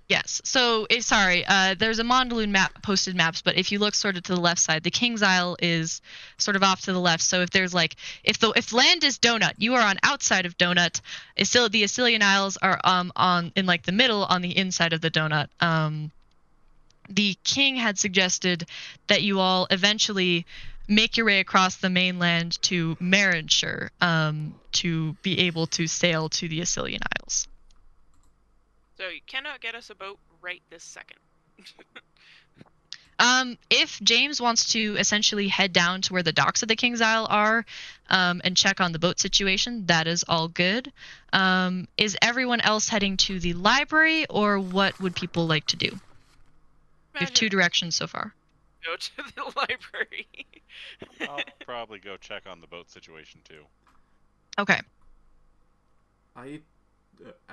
Yes. So, sorry, there's a Mondelune map, posted maps, but if you look sort of to the left side, the King's Isle is sort of off to the left. So if there's like, if land is Donut, you are on outside of Donut. The Assylian Isles are on in like the middle on the inside of the donut. The king had suggested that you all eventually make your way across the mainland to Marinshire, to be able to sail to the Assylian Isles. So you cannot get us a boat right this second. If James wants to essentially head down to where the docks of the King's Isle are, and check on the boat situation, that is all good. Is everyone else heading to the library, or what would people like to do? We have two directions so far. Go to the library. I'll probably go check on the boat situation too. Okay. I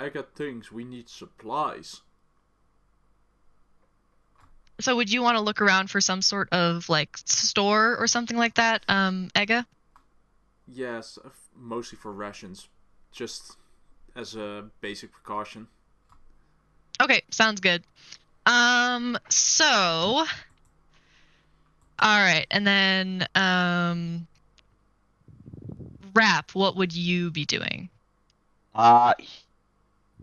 got things. We need supplies. So would you want to look around for some sort of like store or something like that, Ega? Yes, mostly for rations, just as a basic precaution. Okay, sounds good. So, all right, and then Rap, what would you be doing?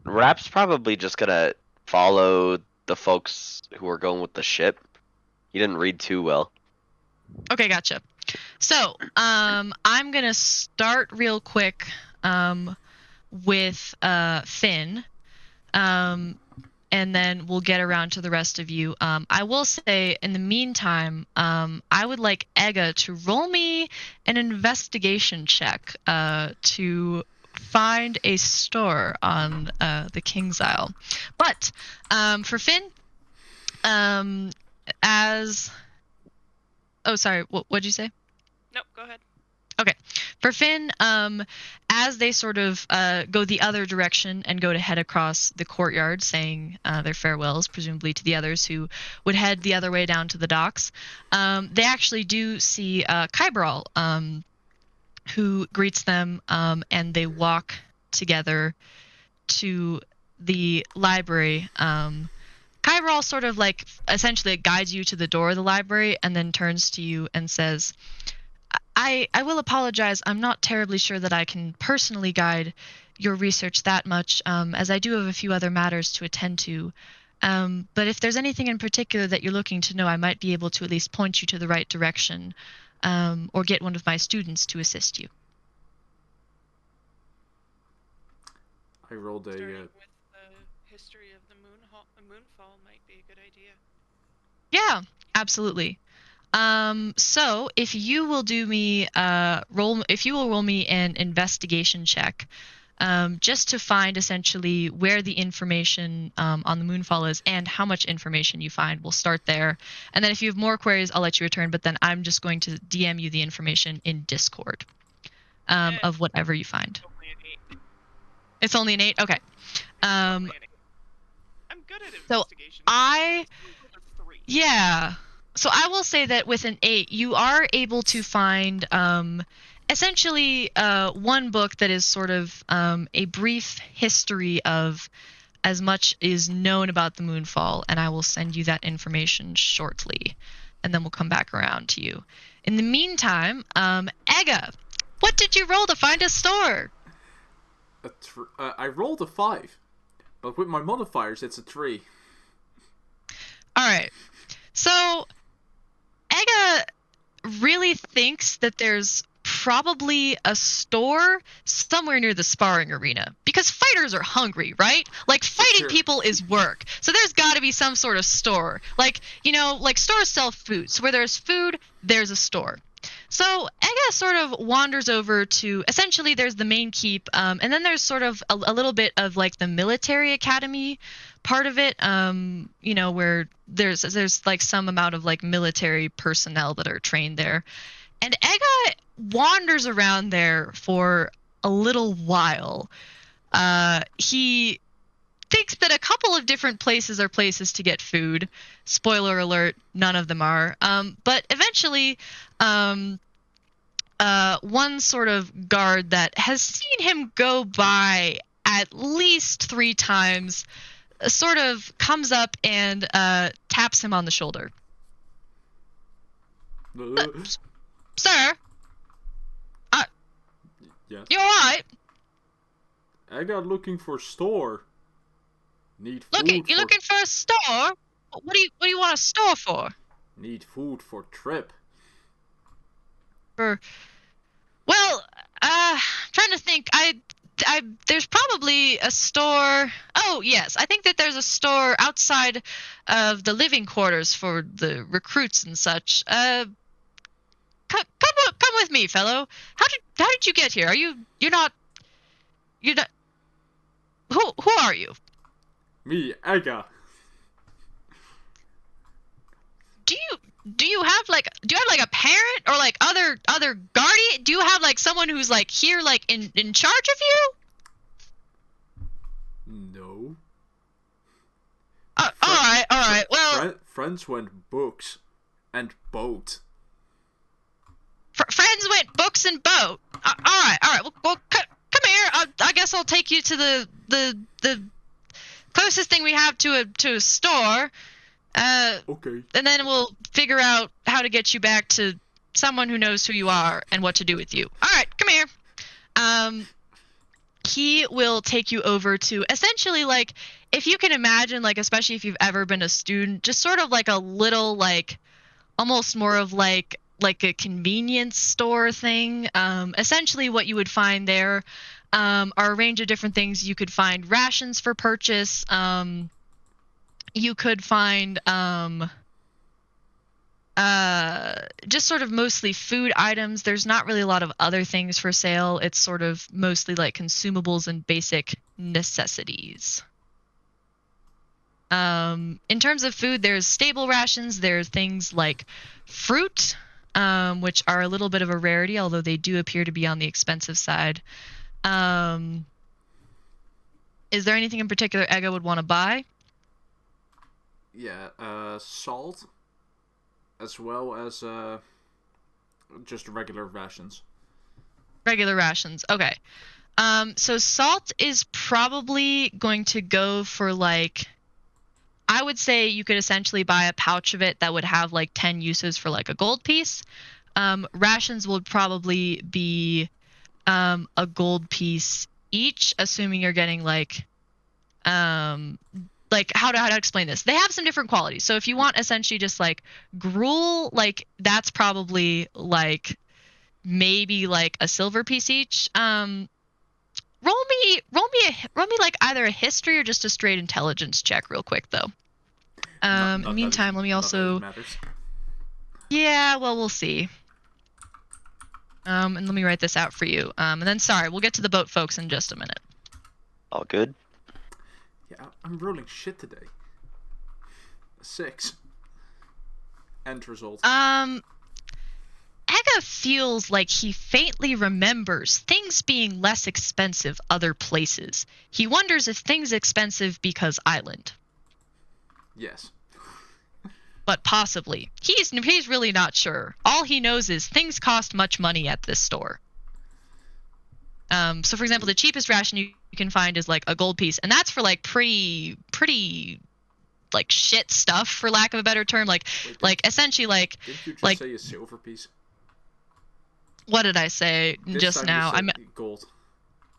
Rap's probably just gonna follow the folks who are going with the ship. He didn't read too well. Okay, gotcha. So, I'm gonna start real quick with Finn, and then we'll get around to the rest of you. I will say, in the meantime, I would like Ega to roll me an investigation check to find a store on the King's Isle. But for Finn, as oh, sorry, what'd you say? Nope, go ahead. Okay. For Finn, as they sort of go the other direction and go to head across the courtyard, saying their farewells, presumably to the others who would head the other way down to the docks, they actually do see Kybral, who greets them, and they walk together to the library, Kyrol sort of like essentially guides you to the door of the library and then turns to you and says, I will apologize. I'm not terribly sure that I can personally guide your research that much, as I do have a few other matters to attend to. But if there's anything in particular that you're looking to know, I might be able to at least point you to the right direction, or get one of my students to assist you. I rolled Starting a. with the history of the moonfall might be a good idea. Yeah, absolutely. So if you will do me if you will roll me an investigation check, just to find essentially where the information on the moonfall is and how much information you find. We'll start there, and then if you have more queries, I'll let you return. But then I'm just going to DM you the information in Discord of whatever you find. Only an 8. It's only an 8. Okay. Only an 8. I'm good at So investigation. I Rolled a 3. Yeah. So I will say that with an 8, you are able to find essentially one book that is sort of a brief history of as much is known about the moonfall, and I will send you that information shortly, and then we'll come back around to you. In the meantime, Ega, what did you roll to find a store? I rolled a 5, but with my modifiers, it's a 3. All right. So Ega really thinks that there's probably a store somewhere near the sparring arena because fighters are hungry, right? Like fighting Sure. people is work. So there's got to be some sort of store. Like, like stores sell food. So where there's food, there's a store. So Ega sort of wanders over to essentially there's the main keep, and then there's sort of a little bit of like the military academy part of it, where there's like some amount of like military personnel that are trained there. And Ega wanders around there for a little while. He thinks that a couple of different places are places to get food. Spoiler alert, none of them are. But eventually, one sort of guard that has seen him go by at least 3 times sort of comes up and taps him on the shoulder. Sir? Yes. You alright? I got looking for store. Need food. You're looking for a store? What do you want a store for? Need food for trip. Well, trying to think. There's probably a store. Oh yes, I think that there's a store outside of the living quarters for the recruits and such. Come with me, fellow. How did you get here? You're not. Who are you? Me, Ega. Do you have like a parent or like other guardian? Do you have like someone who's like here like in charge of you? No. All right. Well, friends went books and boat. Friends went books and boat. All right. Well, come here. I guess I'll take you to the closest thing we have to a store. Okay. And then we'll figure out how to get you back to someone who knows who you are and what to do with you. All right, come here. He will take you over to essentially like, if you can imagine, like, especially if you've ever been a student, just sort of like a little like, almost more of like a convenience store thing. Essentially what you would find there are a range of different things. You could find rations for purchase. You could find just sort of mostly food items. There's not really a lot of other things for sale. It's sort of mostly like consumables and basic necessities. In terms of food, there's stable rations. There's things like fruit, which are a little bit of a rarity, although they do appear to be on the expensive side. Is there anything in particular Ega would want to buy? Yeah, salt, as well as just regular rations. Regular rations. Okay. So salt is probably going to go for like, I would say you could essentially buy a pouch of it that would have like 10 uses for like a gold piece. Rations would probably be a gold piece each, assuming you're getting like how to explain this. They have some different qualities. So if you want essentially just like gruel, like that's probably like maybe like a silver piece each. Roll me like either a history or just a straight intelligence check real quick though. In the meantime, let me also. Matters. Yeah, well, we'll see. And let me write this out for you. And then sorry, we'll get to the boat folks in just a minute. All good. Yeah, I'm rolling shit today. 6. End result. Ega feels like he faintly remembers things being less expensive other places. He wonders if things expensive because island. Yes. But possibly. He's really not sure. All he knows is things cost much money at this store. So for example, the cheapest ration you can find is like a gold piece, and that's for like pretty like shit stuff, for lack of a better term. Like essentially like. Didn't you just like, say a silver piece? What did I say This just time now? You said gold.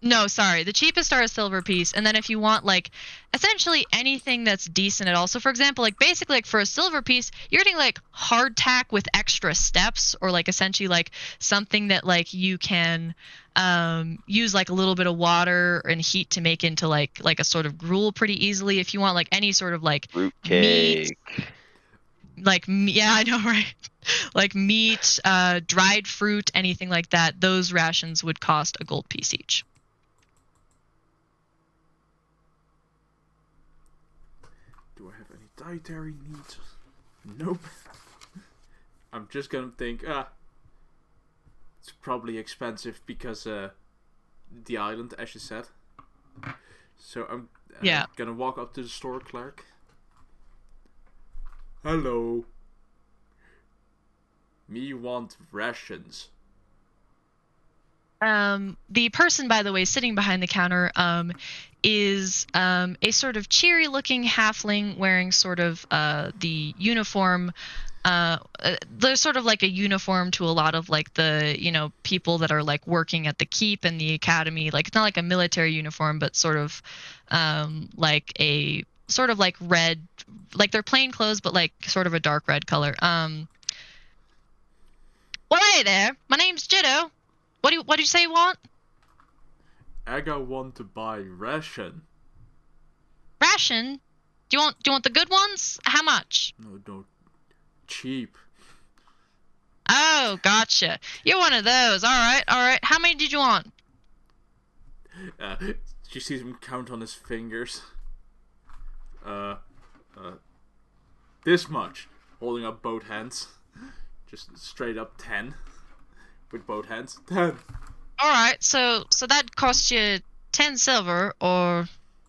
No, sorry. The cheapest are a silver piece, and then if you want like essentially anything that's decent at all. So for example, like basically like for a silver piece, you're getting like hardtack with extra steps, or like essentially like something that like you can use like a little bit of water and heat to make into like a sort of gruel pretty easily. If you want like any sort of like meat, Fruitcake. yeah, I know, right? Like meat, dried fruit, anything like that, those rations would cost a gold piece each. Do I have any dietary needs? Nope. I'm just gonna think, it's probably expensive because the island, as you said. So I'm gonna walk up to the store clerk. Hello. Me want rations. The person, by the way, sitting behind the counter is a sort of cheery-looking halfling wearing sort of the uniform. There's sort of like a uniform to a lot of like the people that are like working at the keep and the academy. Like it's not like a military uniform, but sort of like a sort of like red, like they're plain clothes, but like sort of a dark red color. Well, hey there. My name's Jiddo. What do you say you want? I want to buy ration. Ration? Do you want the good ones? How much? No, cheap. Oh, gotcha. You're one of those. All right. How many did you want? She sees him count on his fingers. This much. Holding up both hands. Just straight up 10. With both hands. 10. All right. So that cost you 10 silver, or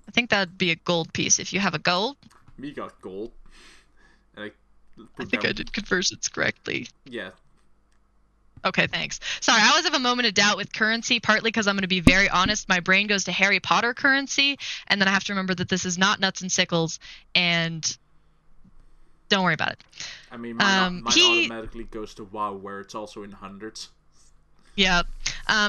I think that'd be a gold piece if you have a gold. Me got gold. And I think I did conversions correctly. Yeah. Okay, thanks. Sorry, I always have a moment of doubt with currency, partly because I'm going to be very honest. My brain goes to Harry Potter currency, and then I have to remember that this is not nuts and sickles, and don't worry about it. I mean, mine automatically goes to WoW, where it's also in hundreds. Yeah.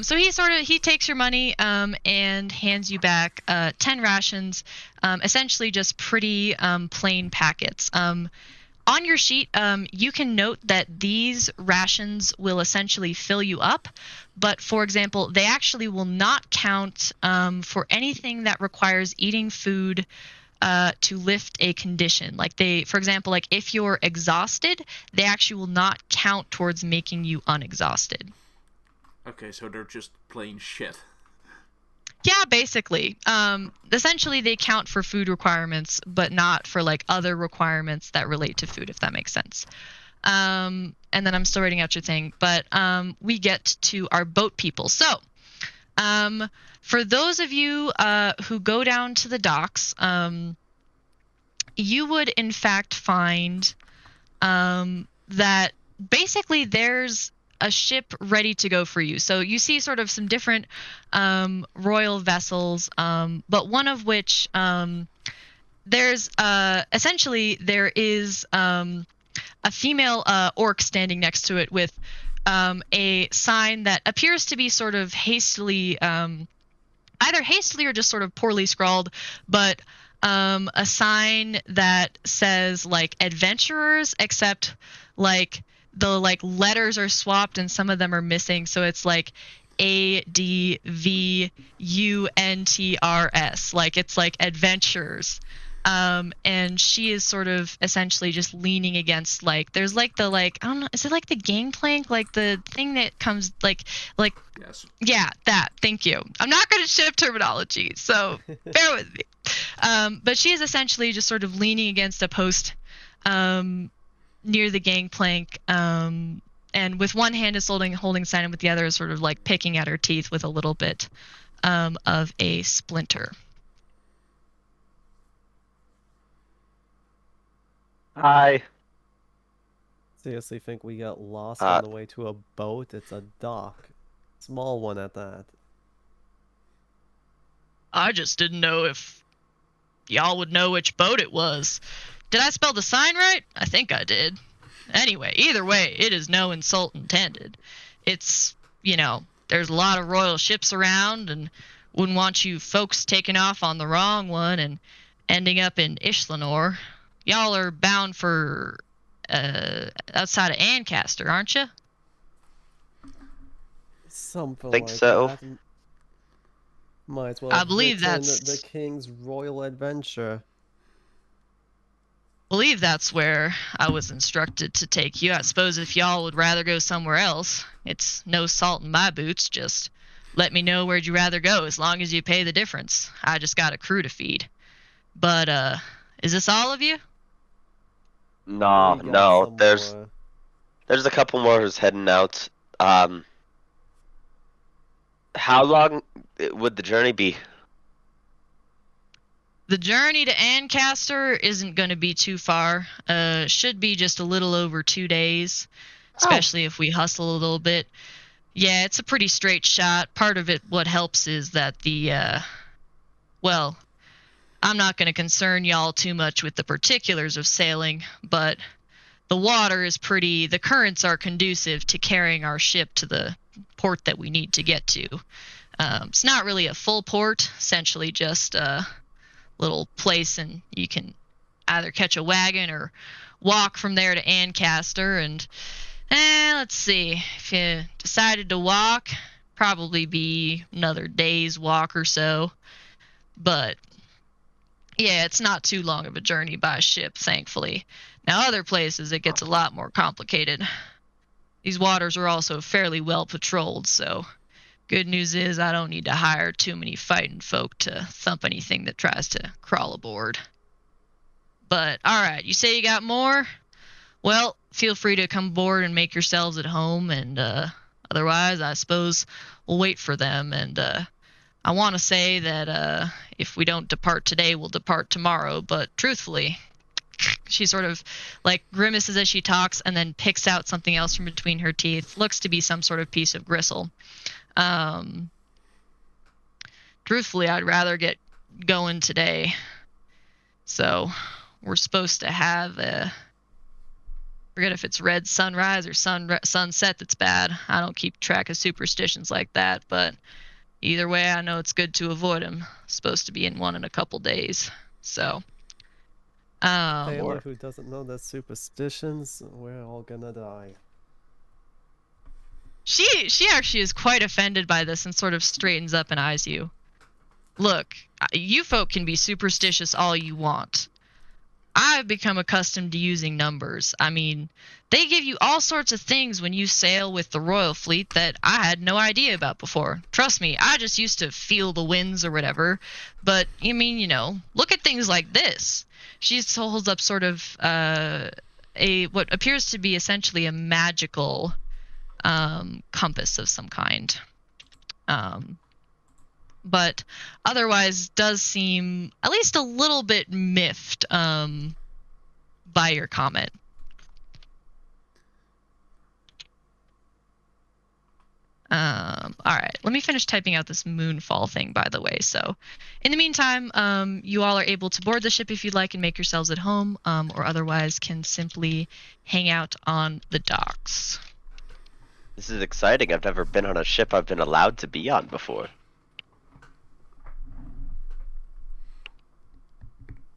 So he takes your money and hands you back 10 rations, essentially just pretty plain packets. On your sheet, you can note that these rations will essentially fill you up, but for example, they actually will not count for anything that requires eating food to lift a condition. Like for example, like if you're exhausted, they actually will not count towards making you unexhausted. Okay, so they're just plain shit. Yeah, basically. Essentially, they count for food requirements, but not for like other requirements that relate to food, if that makes sense. And then I'm still writing out your thing, but we get to our boat people. So, for those of you who go down to the docks, you would in fact find that basically there's a ship ready to go for you. So you see sort of some different royal vessels, but one of which there's essentially there is a female orc standing next to it with a sign that appears to be sort of hastily either hastily or just sort of poorly scrawled, but a sign that says like adventurers, except like the like letters are swapped and some of them are missing, so it's like ADVUNTRS, like it's like adventurers. And she is sort of essentially just leaning against like there's like the like I don't know, is it like the gangplank, like the thing that comes like Yes. yeah, that. Thank you. I'm not good at ship terminology, so bear with me. But she is essentially just sort of leaning against a post near the gangplank, and with one hand is holding sign, and with the other is sort of like picking at her teeth with a little bit of a splinter. Hi. Seriously think we got lost Uh, on the way to a boat? It's a dock. Small one at that. I just didn't know if y'all would know which boat it was. Did I spell the sign right? I think I did. Anyway, either way, it is no insult intended. It's, there's a lot of royal ships around, and wouldn't want you folks taking off on the wrong one and ending up in Ishlanor. Y'all are bound for outside of Ancaster, aren't you? Something Think like so. that. Might as well I believe return that's the king's royal adventure. believe that's where I was instructed to take you. I suppose if y'all would rather go somewhere else, it's no salt in my boots. Just let me know where'd you rather go, as long as you pay the difference. I just got a crew to feed. But is this all of you? No, We got no. some There's more. a couple more who's heading out. How long would the journey be? The journey to Ancaster isn't going to be too far. Should be just a little over 2 days, especially if we hustle a little bit. Yeah, it's a pretty straight shot. Part of it, what helps is that well, I'm not going to concern y'all too much with the particulars of sailing, but the currents are conducive to carrying our ship to the port that we need to get to. It's not really a full port, essentially just a little place, and you can either catch a wagon or walk from there to Ancaster. And let's see, if you decided to walk, probably be another day's walk or so. But yeah, it's not too long of a journey by ship, thankfully. Now, other places it gets a lot more complicated. These waters are also fairly well patrolled, so good news is I don't need to hire too many fighting folk to thump anything that tries to crawl aboard. But alright, you say you got more? Well, feel free to come aboard and make yourselves at home, and otherwise I suppose we'll wait for them. And I want to say that if we don't depart today, we'll depart tomorrow, but truthfully, she sort of like grimaces as she talks and then picks out something else from between her teeth. Looks to be some sort of piece of gristle. Truthfully, I'd rather get going today. So we're supposed to have forget if it's red sunrise or sunset that's bad. I don't keep track of superstitions like that, but either way, I know it's good to avoid them. Supposed to be in one in a couple days. So Taylor, who doesn't know the superstitions, we're all gonna die. she actually is quite offended by this and sort of straightens up and eyes you. Look, you folk can be superstitious all you want. I've become accustomed to using numbers. I mean, they give you all sorts of things when you sail with the Royal Fleet that I had no idea about before. Trust me, I just used to feel the winds or whatever. But, look at things like this. She holds up sort of what appears to be essentially a magical compass of some kind. But otherwise does seem at least a little bit miffed by your comment. All right, let me finish typing out this moonfall thing, by the way. So, in the meantime, you all are able to board the ship if you'd like and make yourselves at home, or otherwise can simply hang out on the docks. This is exciting. I've never been on a ship I've been allowed to be on before.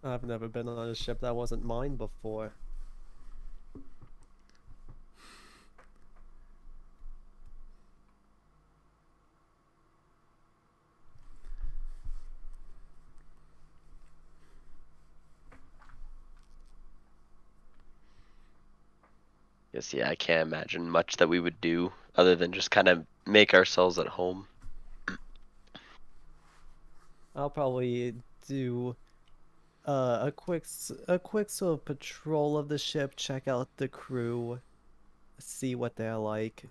I've never been on a ship that wasn't mine before. Yes, yeah, I can't imagine much that we would do other than just kind of make ourselves at home. I'll probably do a quick sort of patrol of the ship, check out the crew, see what they're like.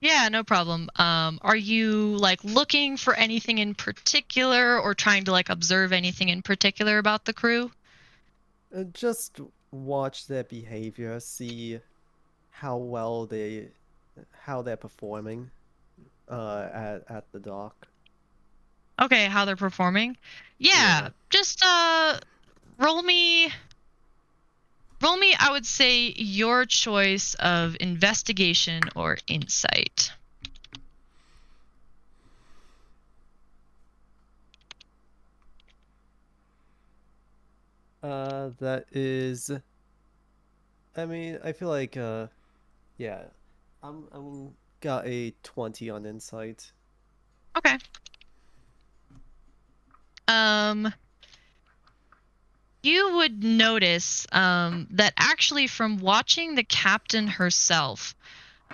Yeah, no problem. Are you like looking for anything in particular or trying to like observe anything in particular about the crew? Just watch their behavior, see how well how they're performing at the dock. Okay, how they're performing? Yeah. Yeah, just roll me I would say your choice of investigation or insight. That is, I mean, I feel like yeah, I'm got a 20 on insight. Okay. Um you would notice that actually from watching the captain herself,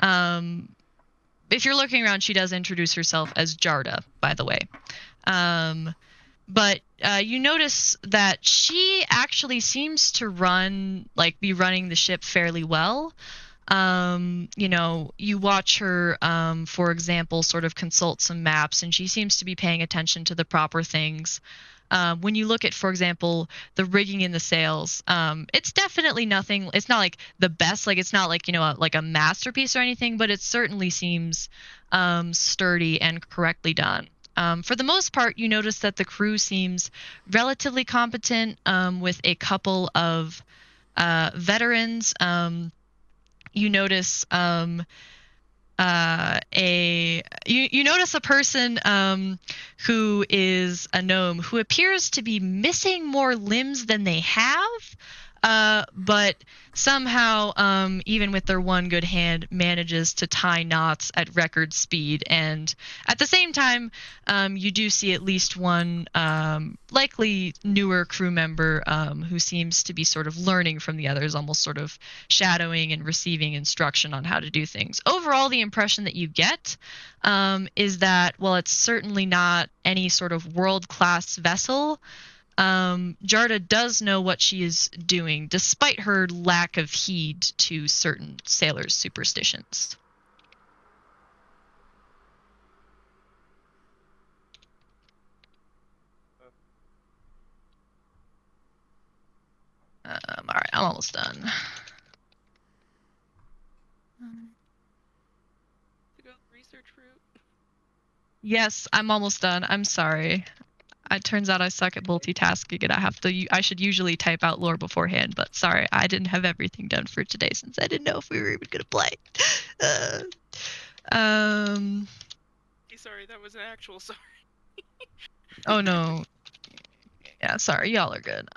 um if you're looking around, she does introduce herself as Jarda, by the way. Um but you notice that she actually seems to be running the ship fairly well. You watch her, for example, sort of consult some maps, and she seems to be paying attention to the proper things. When you look at, for example, the rigging in the sails, it's definitely nothing. It's not like the best, like it's not like like a masterpiece or anything, but it certainly seems sturdy and correctly done. For the most part, you notice that the crew seems relatively competent, with a couple of veterans. You notice you notice a person who is a gnome who appears to be missing more limbs than they have, but somehow, even with their one good hand, manages to tie knots at record speed. And at the same time, you do see at least one likely newer crew member who seems to be sort of learning from the others, almost sort of shadowing and receiving instruction on how to do things. Overall, the impression that you get is that, while it's certainly not any sort of world-class vessel, Jarda does know what she is doing, despite her lack of heed to certain sailors' superstitions. All right, I'm almost done. To go research route. Yes, I'm almost done. I'm sorry. It turns out I suck at multitasking, and I should usually type out lore beforehand, but sorry, I didn't have everything done for today since I didn't know if we were even gonna play. Um. Sorry, that was an actual sorry. Oh no. Yeah, sorry, y'all are good.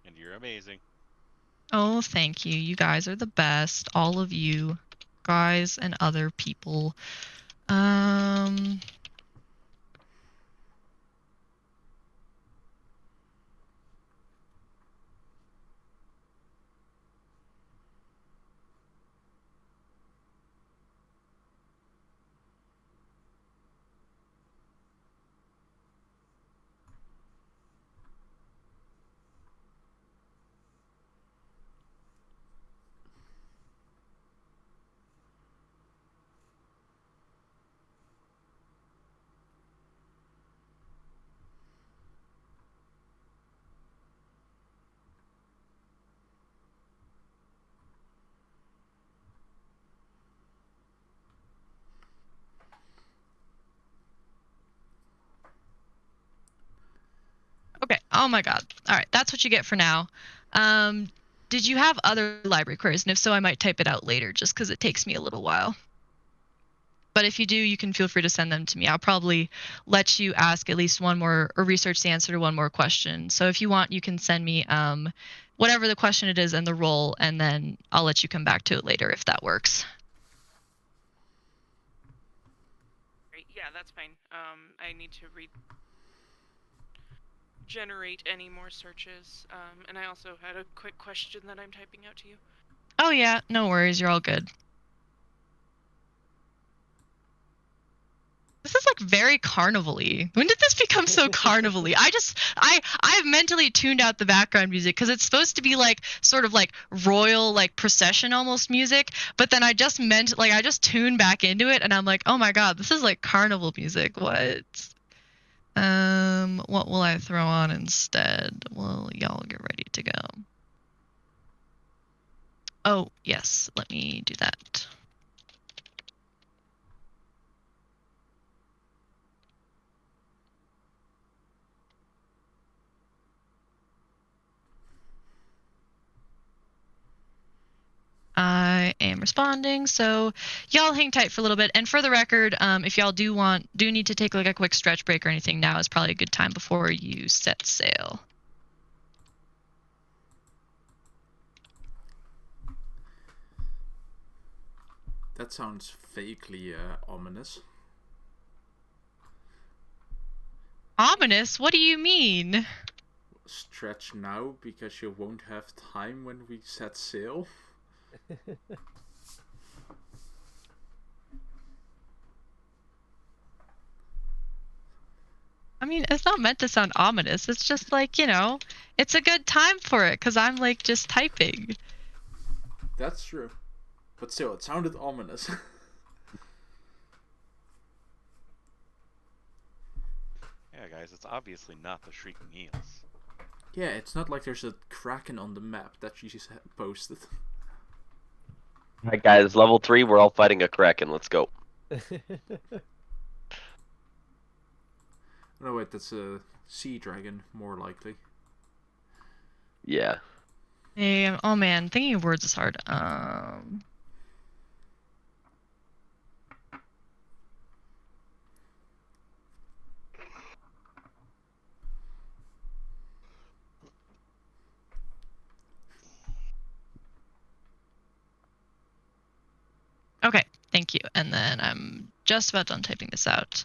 And you're amazing. Oh, thank you. You guys are the best. All of you guys and other people. Um. Oh my god. All right, that's what you get for now. Did you have other library queries? And if so, I might type it out later just because it takes me a little while. But if you do, you can feel free to send them to me. I'll probably let you ask at least one more or research the answer to one more question. So if you want, you can send me whatever the question it is and the role, and then I'll let you come back to it later if that works. Great. Yeah, that's fine. I need to generate any more searches. And I also had a quick question that I'm typing out to you. Oh yeah, no worries. You're all good. This is like very carnival-y. When did this become so carnival-y? I've mentally tuned out the background music because it's supposed to be like sort of like royal, like procession almost music. But then I just tuned back into it and I'm like, oh my god, this is like carnival music. What? What will I throw on instead? Well, y'all get ready to go. Oh, yes, let me do that. I am responding, so y'all hang tight for a little bit. And for the record, if y'all do need to take like a quick stretch break or anything, now is probably a good time before you set sail. That sounds vaguely ominous. Ominous? What do you mean? Stretch now because you won't have time when we set sail. I mean, it's not meant to sound ominous. It's just like, it's a good time for it because I'm like just typing. That's true. But still, it sounded ominous. Yeah, guys, it's obviously not the Shrieking Eels. Yeah, it's not like there's a kraken on the map that she just posted. Alright, guys, level 3, we're all fighting a kraken. Let's go. No, wait, that's a sea dragon, more likely. Yeah. Hey, oh man, thinking of words is hard. Okay, thank you. And then I'm just about done typing this out.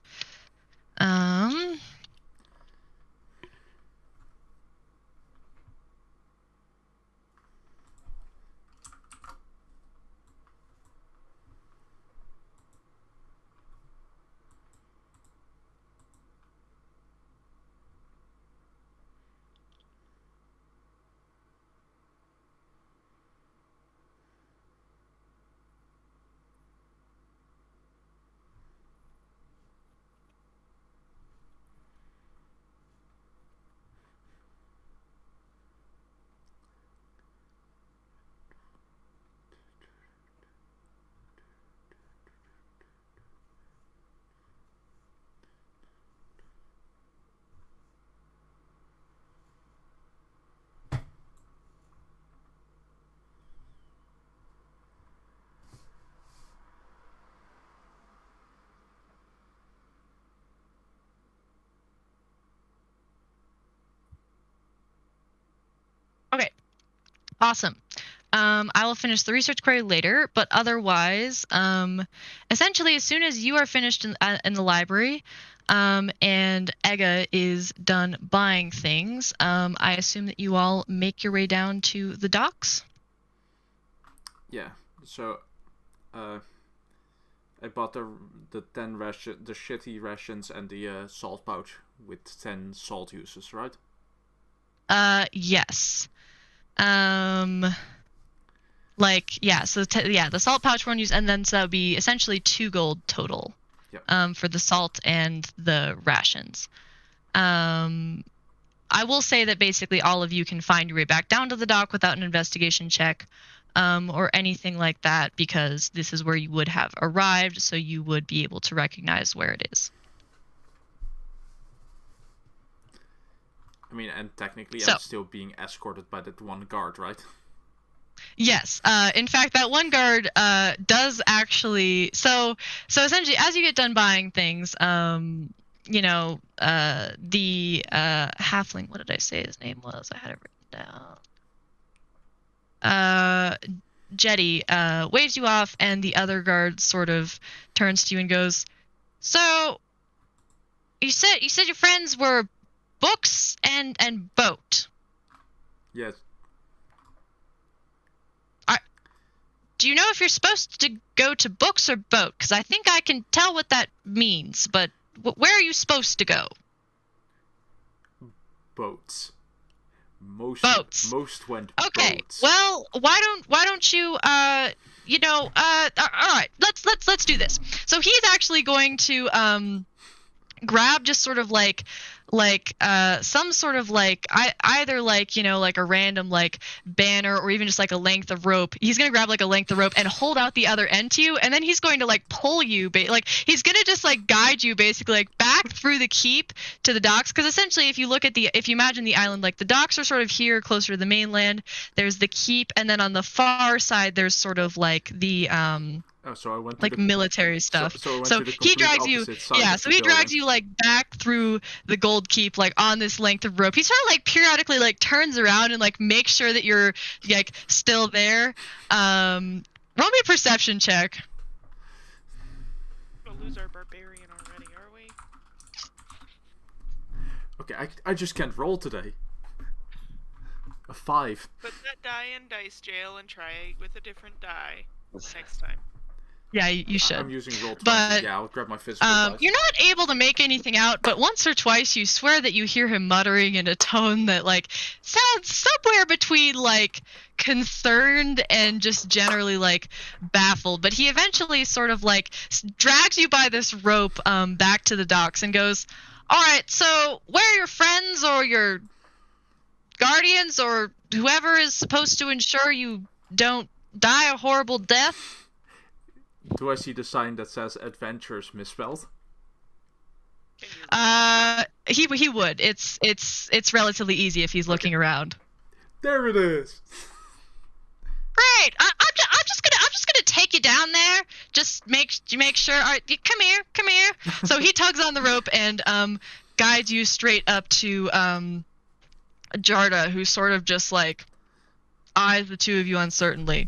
Okay, awesome. I will finish the research query later, but otherwise, essentially, as soon as you are finished in the library, and Ega is done buying things, I assume that you all make your way down to the docks. Yeah. So, I bought the the shitty rations and the salt pouch with 10 salt uses, right? Yes. So the salt pouch one use, and then so that would be essentially 2 gold total. Yep. For the salt and the rations. I will say that basically all of you can find your way back down to the dock without an investigation check, or anything like that, because this is where you would have arrived, so you would be able to recognize where it is. I mean, and technically So- I'm still being escorted by that one guard, right? Yes. In fact, that one guard does actually. So essentially, as you get done buying things, the halfling. What did I say his name was? I had it written down. Jetty waves you off, and the other guard sort of turns to you and goes, "So, you said your friends were books and boat. Yes. Do you know if you're supposed to go to books or boat? Because I think I can tell what that means, but where are you supposed to go?" Boats. Boats. Most went Okay. boats. Well, why don't you all right. Let's do this. So he's actually going to grab just sort of like some sort of like either like like a random like banner or even just like a length of rope. He's gonna grab like a length of rope and hold out the other end to you, and then he's going to like pull you like he's gonna just like guide you basically like back through the keep to the docks, because essentially if you imagine the island, like the docks are sort of here closer to the mainland, there's the keep, and then on the far side there's sort of like the So I went to like the, military stuff. So I went So to the he complete drags you, opposite side yeah. of So the he drags building. you like back through the gold keep, like on this length of rope. He sort of like periodically like turns around and like makes sure that you're like still there. Roll me a perception check. We'll lose our barbarian already, are we? Okay, I just can't roll today. A 5. Put that die in dice jail and try with a different die next time. Yeah, you should. I'm using roll 20. But, yeah, I'll grab my physical dice. You're not able to make anything out, but once or twice you swear that you hear him muttering in a tone that like sounds somewhere between like concerned and just generally like baffled. But he eventually sort of like drags you by this rope back to the docks and goes, "All right, so where are your friends or your guardians or whoever is supposed to ensure you don't die a horrible death?" Do I see the sign that says adventures misspelled? He would. It's relatively easy if he's looking around. There it is. Great. I'm just gonna take you down there. Just make sure. All right, come here. So he tugs on the rope and guides you straight up to Jarda, who sort of just like eyes the two of you uncertainly.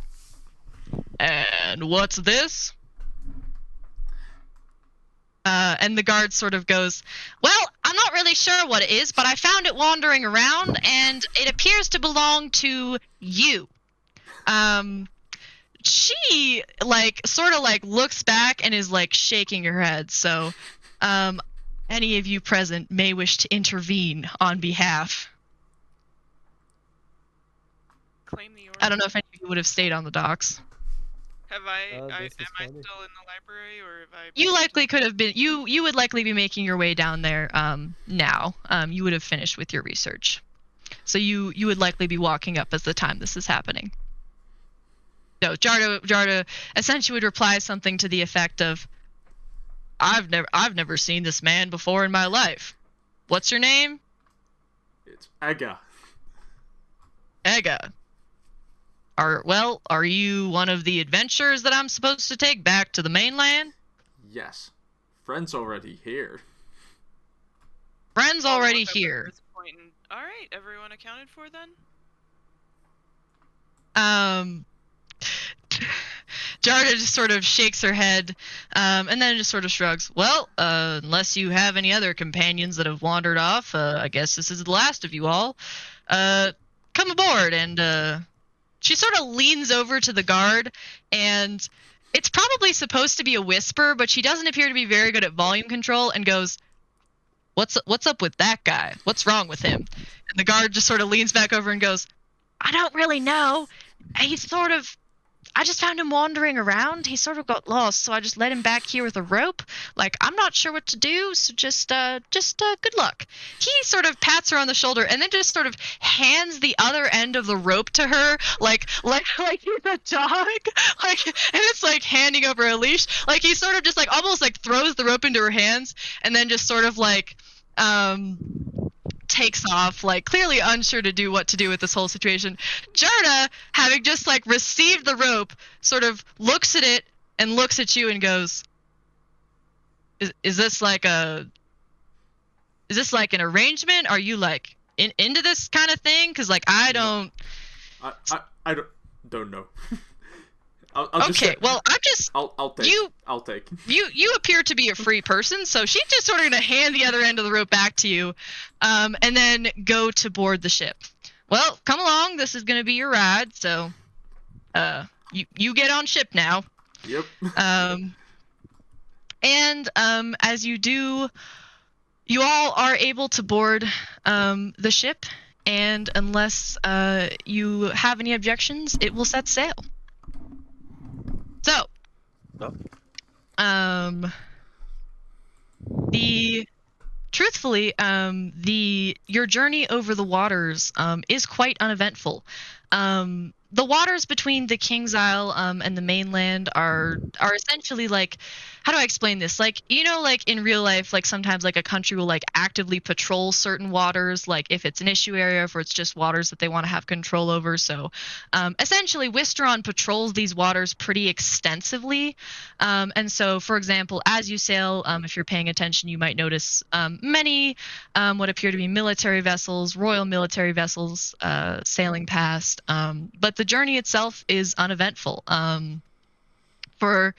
"And what's this?" And the guard sort of goes, "Well, I'm not really sure what it is, but I found it wandering around, and it appears to belong to you." She like sort of like looks back and is like shaking her head. So, any of you present may wish to intervene on behalf. Claim the order. I don't know if any of you would have stayed on the docks. Have I? Oh, am this is I funny. still in the library, or have I? You likely could have been. You would likely be making your way down there now. You would have finished with your research, so you would likely be walking up as the time this is happening. So Jarda essentially would reply something to the effect of, I've never seen this man before in my life. What's your name?" It's Aga. "Ega. Are you one of the adventurers that I'm supposed to take back to the mainland?" Yes. Friends already here. "Friends Oh, already look, here." disappointing. All right, everyone accounted for then. Jarda just sort of shakes her head, and then just sort of shrugs. "Well, unless you have any other companions that have wandered off, I guess this is the last of you all. Come aboard." And she sort of leans over to the guard, and it's probably supposed to be a whisper, but she doesn't appear to be very good at volume control, and goes, What's up with that guy? What's wrong with him?" And the guard just sort of leans back over and goes, "I don't really know. I just found him wandering around. He sort of got lost, so I just led him back here with a rope. Like, I'm not sure what to do, so just good luck." He sort of pats her on the shoulder and then just sort of hands the other end of the rope to her, like he's a dog, like, and it's like handing over a leash. Like, he sort of just like almost like throws the rope into her hands and then just sort of like takes off, like clearly unsure to do what to do with this whole situation. Jarda, having just like received the rope, sort of looks at it and looks at you and goes, "Is this like an arrangement? Are you like into this kind of thing? Because like I don't." I don't know. I'll just Okay, say, well, I'm just I'll take. you. I'll take. You appear to be a free person, so she's just sort of gonna hand the other end of the rope back to you, and then go to board the ship. Well, come along. This is gonna be your ride, so you get on ship now. Yep. And as you do, you all are able to board the ship, and unless you have any objections, it will set sail. So, truthfully, your journey over the waters is quite uneventful. The waters between the King's Isle and the mainland are essentially like, how do I explain this? Like, you know, like in real life, like sometimes like a country will like actively patrol certain waters, like if it's an issue area, or it's just waters that they want to have control over. So, essentially, Wisteron patrols these waters pretty extensively. And so, for example, as you sail, if you're paying attention, you might notice many what appear to be military vessels, royal military vessels, sailing past. But the journey itself is uneventful. For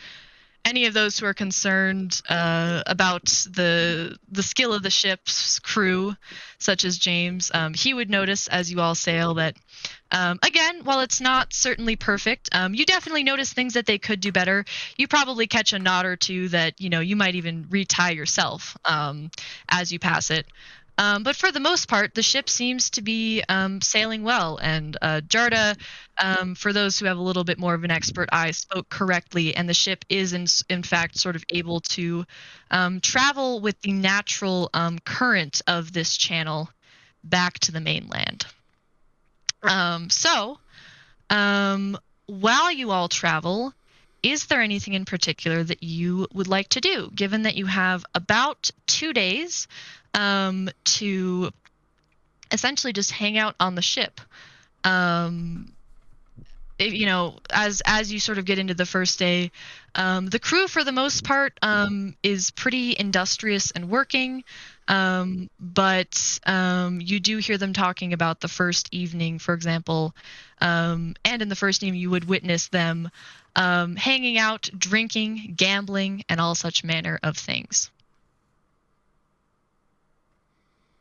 any of those who are concerned about the skill of the ship's crew, such as James, he would notice as you all sail that, again, while it's not certainly perfect, you definitely notice things that they could do better. You probably catch a nod or two that you might even retie yourself as you pass it. But for the most part, the ship seems to be sailing well, and Jarda, for those who have a little bit more of an expert eye, spoke correctly, and the ship is in fact sort of able to travel with the natural current of this channel back to the mainland. So, while you all travel, is there anything in particular that you would like to do, given that you have about 2 days to essentially just hang out on the ship? As you sort of get into the first day, the crew for the most part is pretty industrious and working, but you do hear them talking about the first evening, for example, and in the first evening you would witness them hanging out, drinking, gambling, and all such manner of things.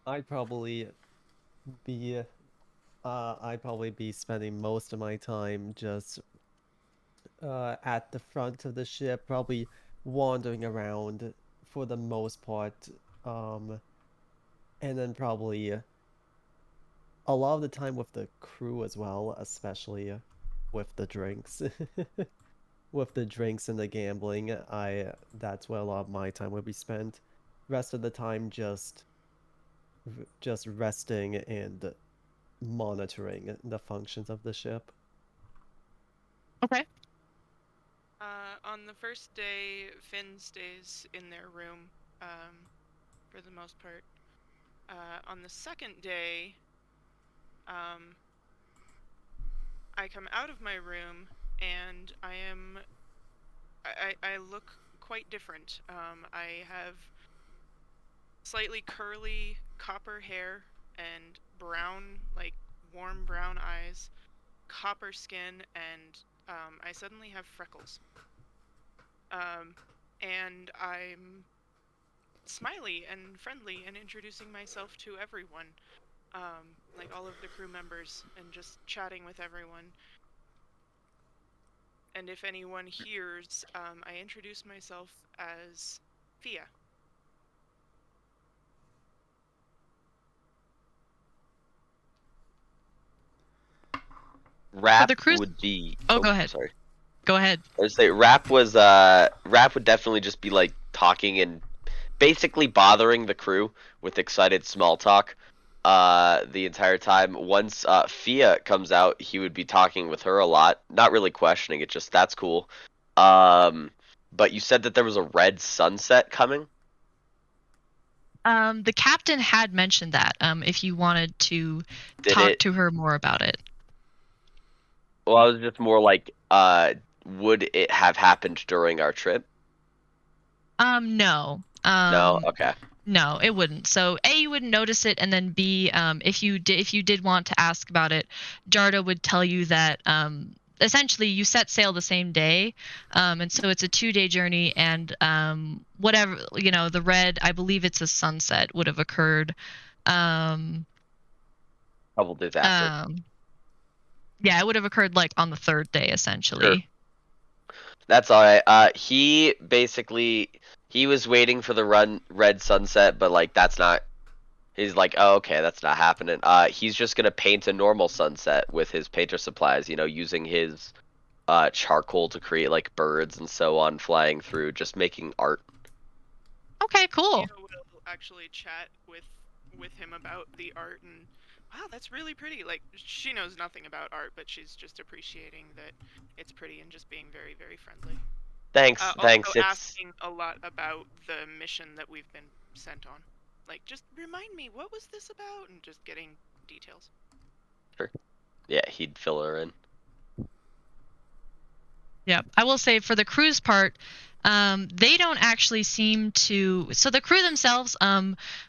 I'd probably be spending most of my time just at the front of the ship, probably wandering around for the most part, and then probably a lot of the time with the crew as well, especially with the drinks. With the drinks and the gambling, that's where a lot of my time would be spent. Rest of the time just resting and monitoring the functions of the ship. Okay. On the first day, Finn stays in their room, for the most part. On the second day, I come out of my room and I look quite different. I have slightly curly copper hair and brown, like warm brown eyes, copper skin, and I suddenly have freckles. And I'm smiley and friendly and introducing myself to everyone, like all of the crew members, and just chatting with everyone. And if anyone hears, I introduce myself as Fia. Rap the cruise- would be. Oh, go ahead. Sorry. Go ahead. I would say rap would definitely just be like talking and basically bothering the crew with excited small talk the entire time. Once Fia comes out, he would be talking with her a lot, not really questioning it, just that's cool. But you said that there was a red sunset coming? The captain had mentioned that. If you wanted to Did talk it? to her more about it. Well, I was just more like, would it have happened during our trip? No. No. Okay. No, it wouldn't. So A, you wouldn't notice it, and then B, if you did want to ask about it, Jarda would tell you that essentially you set sail the same day, and so it's a 2-day journey, and whatever the red, I believe it's a sunset, would have occurred. Couple days after. Yeah, it would have occurred like on the 3rd day, essentially. That's all right. He basically was waiting for the red sunset, but like that's not. He's like, oh, okay, that's not happening. He's just gonna paint a normal sunset with his painter supplies. Using his charcoal to create like birds and so on flying through, just making art. Okay, cool. Tia will actually chat with him about the art, and wow, that's really pretty. Like, she knows nothing about art, but she's just appreciating that it's pretty and just being very, very friendly. Thanks. Also asking a lot about the mission that we've been sent on. Like, just remind me, what was this about? And just getting details. Sure. Yeah, he'd fill her in. Yeah, I will say for the crew's part, they don't actually seem to. So the crew themselves,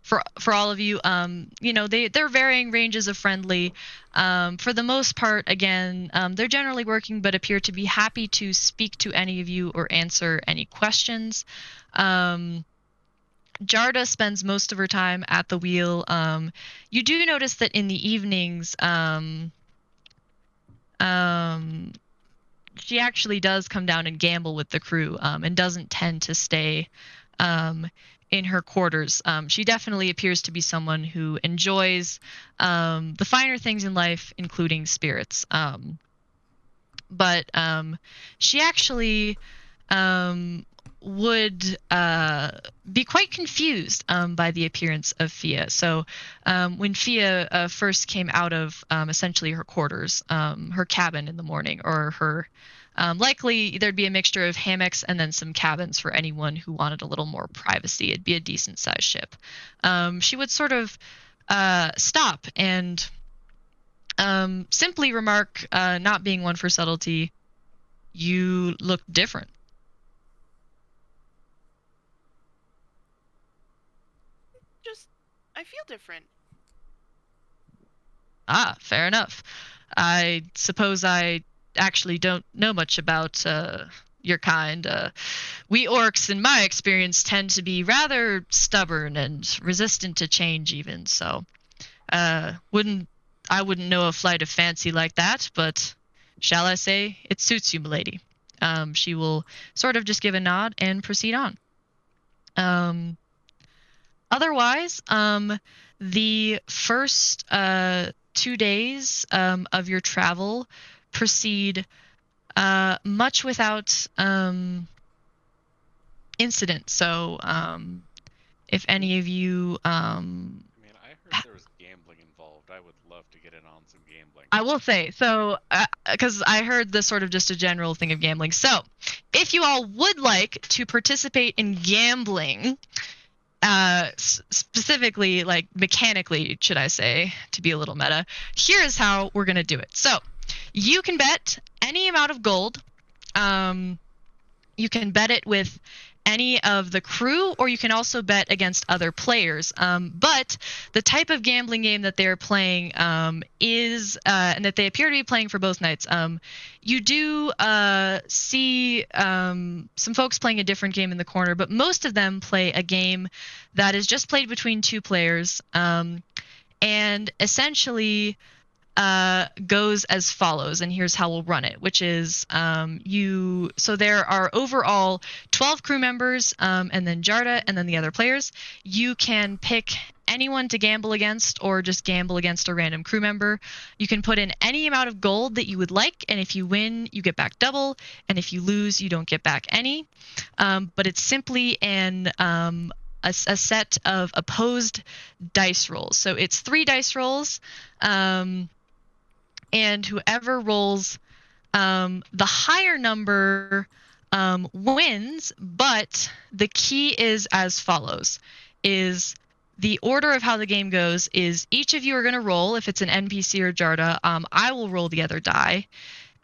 for all of you, they're varying ranges of friendly. For the most part, again, they're generally working, but appear to be happy to speak to any of you or answer any questions. Jarda spends most of her time at the wheel. You do notice that in the evenings, she actually does come down and gamble with the crew, and doesn't tend to stay in her quarters. She definitely appears to be someone who enjoys the finer things in life, including spirits. But she actually would be quite confused by the appearance of Fia. So when Fia first came out of essentially her quarters, her cabin in the morning, or her likely there'd be a mixture of hammocks and then some cabins for anyone who wanted a little more privacy. It'd be a decent sized ship. She would sort of stop and simply remark, not being one for subtlety, "You look different." Just, I feel different. Ah, fair enough. I suppose I actually don't know much about your kind. We orcs, in my experience, tend to be rather stubborn and resistant to change, even. So, I wouldn't know a flight of fancy like that, but shall I say it suits you, milady. She will sort of just give a nod and proceed on. Otherwise, the first 2 days of your travel proceed much without incident. So, if any of you, I mean, I heard there was gambling involved. I would love to get in on some gambling. I will say, so, because I heard this sort of just a general thing of gambling. So, if you all would like to participate in gambling, specifically, like mechanically, should I say, to be a little meta, here's how we're gonna do it. So, you can bet any amount of gold. You can bet it with any of the crew, or you can also bet against other players. But the type of gambling game that they're playing is, and that they appear to be playing for both nights. You do see some folks playing a different game in the corner, but most of them play a game that is just played between 2 players, and essentially goes as follows, and here's how we'll run it, which is so there are overall 12 crew members, and then Jarda, and then the other players. You can pick anyone to gamble against, or just gamble against a random crew member. You can put in any amount of gold that you would like, and if you win, you get back double, and if you lose, you don't get back any. But it's simply a set of opposed dice rolls. So it's 3 dice rolls. And whoever rolls the higher number wins, but the key is as follows: is the order of how the game goes is each of you are going to roll. If it's an NPC or Jarda, I will roll the other die.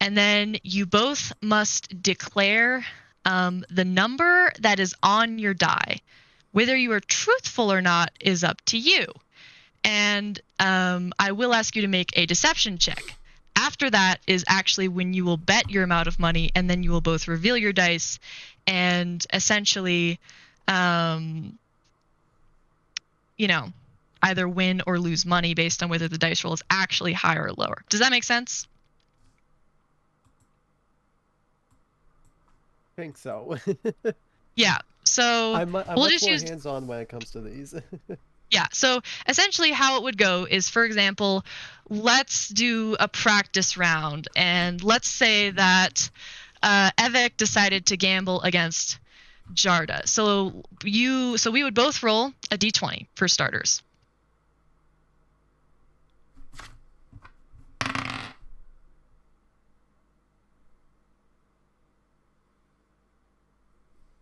And then you both must declare the number that is on your die. Whether you are truthful or not is up to you. And I will ask you to make a deception check. After that is actually when you will bet your amount of money, and then you will both reveal your dice and essentially, either win or lose money based on whether the dice roll is actually higher or lower. Does that make sense? I think so. Yeah. So I'm we'll much just more use hands-on when it comes to these. Yeah, so essentially how it would go is, for example, let's do a practice round, and let's say that Evek decided to gamble against Jarda. So we would both roll a d20 for starters.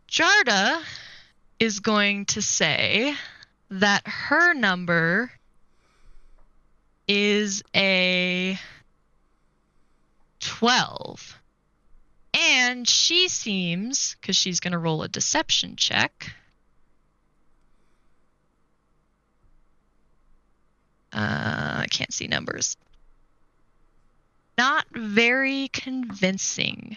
Jarda is going to say that her number is a 12. And she seems, because she's going to roll a deception check. I can't see numbers. Not very convincing.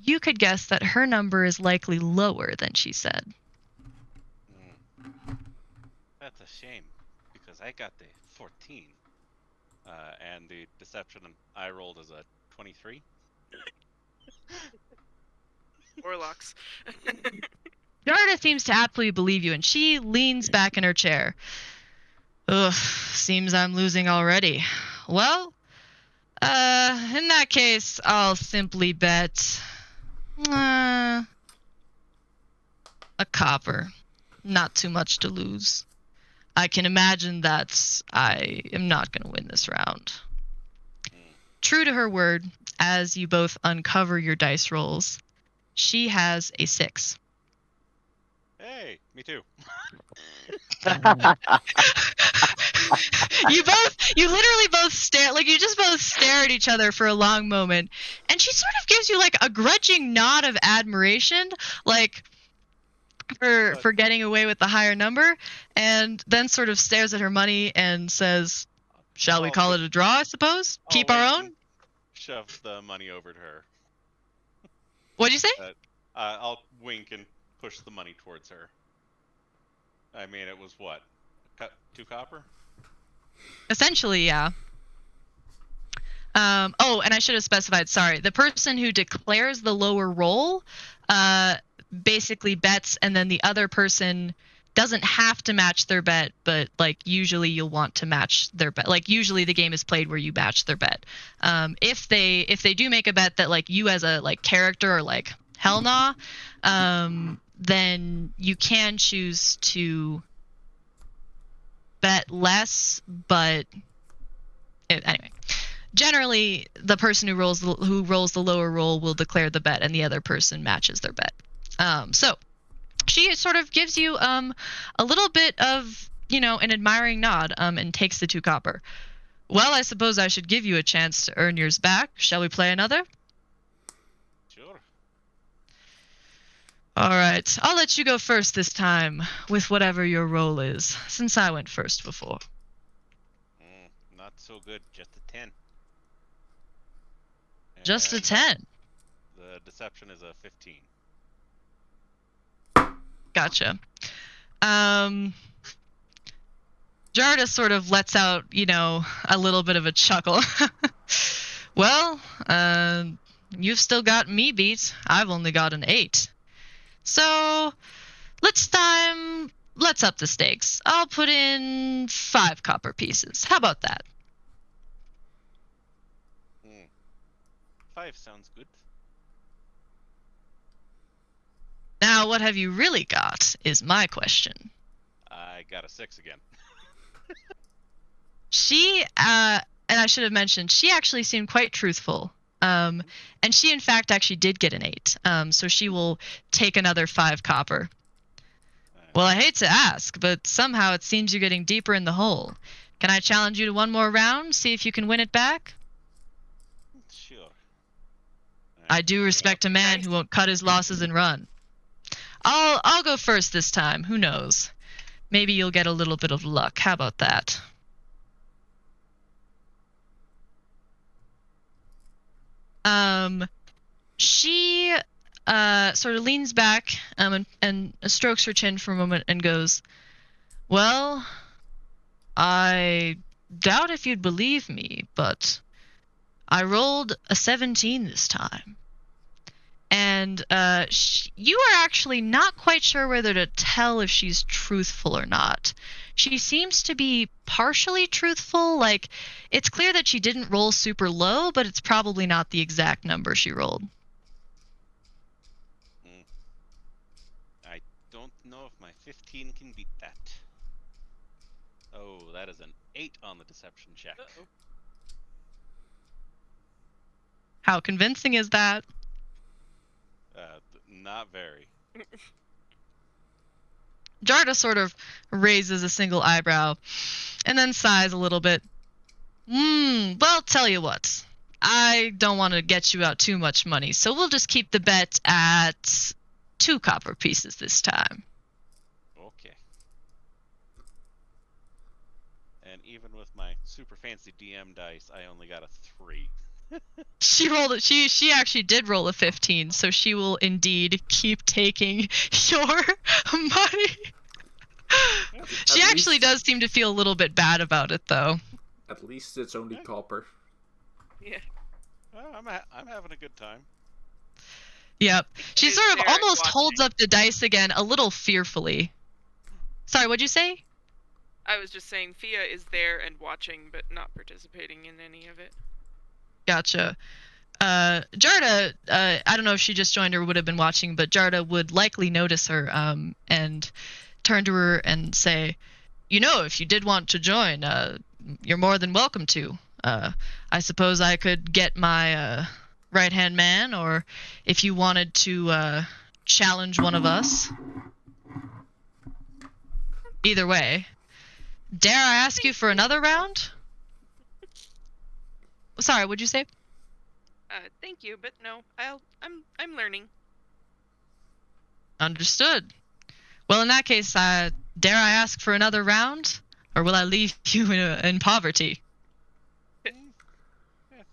You could guess that her number is likely lower than she said. That's a shame, because I got the 14. And the deception I rolled is a 23. Warlocks. Jarda seems to absolutely believe you, and she leans back in her chair. Ugh, seems I'm losing already. Well, in that case, I'll simply bet a copper. Not too much to lose. I can imagine that I am not going to win this round. True to her word, as you both uncover your dice rolls, she has a 6. Hey, me too. You literally both stare, like you just both stare at each other for a long moment, and she sort of gives you like a grudging nod of admiration, like for getting away with the higher number, and then sort of stares at her money and says, "Shall we call it a draw, I suppose? Keep our own?" Shove the money over to her. What'd you say? I'll wink and push the money towards her. I mean, it was what? 2 copper? Essentially, yeah. Oh, and I should have specified, sorry. The person who declares the lower roll basically bets, and then the other person doesn't have to match their bet, but like usually you'll want to match their bet. Like usually the game is played where you match their bet. If they do make a bet that like you as a like character are like hell nah, then you can choose to bet less, but anyway. Generally, the person who rolls the lower roll will declare the bet, and the other person matches their bet. So she sort of gives you a little bit of an admiring nod and takes the 2 copper. Well, I suppose I should give you a chance to earn yours back. Shall we play another? Sure. All right, I'll let you go first this time with whatever your roll is, since I went first before. Not so good, just a 10. Just a 10. The deception is a 15. Gotcha. Jarda sort of lets out, a little bit of a chuckle. Well, you've still got me beat. I've only got an 8. So, let's up the stakes. I'll put in 5 copper pieces. How about that? 5 sounds good. Now, what have you really got is my question. I got a 6 again. She, and I should have mentioned, she actually seemed quite truthful. And she, in fact, actually did get an 8. So she will take another 5 copper. Well, I hate to ask, but somehow it seems you're getting deeper in the hole. Can I challenge you to one more round, see if you can win it back? Sure. I do respect a man Nice. who won't cut his losses and run. I'll go first this time. Who knows? Maybe you'll get a little bit of luck. How about that? She sort of leans back and strokes her chin for a moment and goes, "Well, I doubt if you'd believe me, but I rolled a 17 this time." And you are actually not quite sure whether to tell if she's truthful or not. She seems to be partially truthful. Like, it's clear that she didn't roll super low, but it's probably not the exact number she rolled. I don't know if my 15 can beat that. Oh, that is an 8 on the deception check. Uh-oh. How convincing is that? Not very. Jarda sort of raises a single eyebrow and then sighs a little bit. Well, tell you what. I don't want to get you out too much money, so we'll just keep the bet at 2 copper pieces this time. Okay. And even with my super fancy DM dice, I only got a 3. She rolled it. She actually did roll a 15, so she will indeed keep taking your money. She actually does seem to feel a little bit bad about it, though. At least it's only copper. Yeah. I'm having a good time. Yep. She Is sort of there almost watching? holds up the dice again, a little fearfully. Sorry, what'd you say? I was just saying Fia is there and watching, but not participating in any of it. Gotcha. Jarda, I don't know if she just joined or would have been watching, but Jarda would likely notice her and turn to her and say, "You know, if you did want to join, you're more than welcome to. I suppose I could get my right-hand man, or if you wanted to challenge one of us. Either way. Dare I ask you for another round?" Sorry, what'd you say? Thank you, but no, I'm learning. Understood. Well, in that case, dare I ask for another round, or will I leave you in poverty? I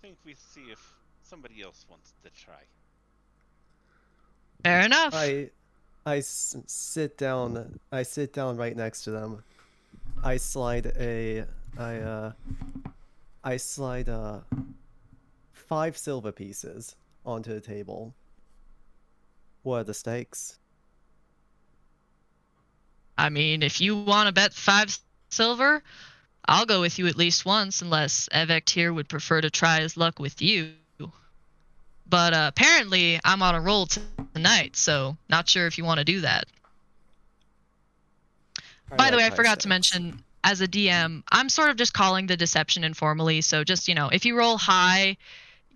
think we see if somebody else wants to try. Fair enough. Sit down. I sit down right next to them. I slide 5 silver pieces onto the table. What are the stakes? I mean, if you want to bet 5 silver, I'll go with you at least once, unless Evect here would prefer to try his luck with you. But apparently, I'm on a roll tonight, so not sure if you want to do that. By the way, I forgot to mention, as a DM, I'm sort of just calling the deception informally, so just, if you roll high,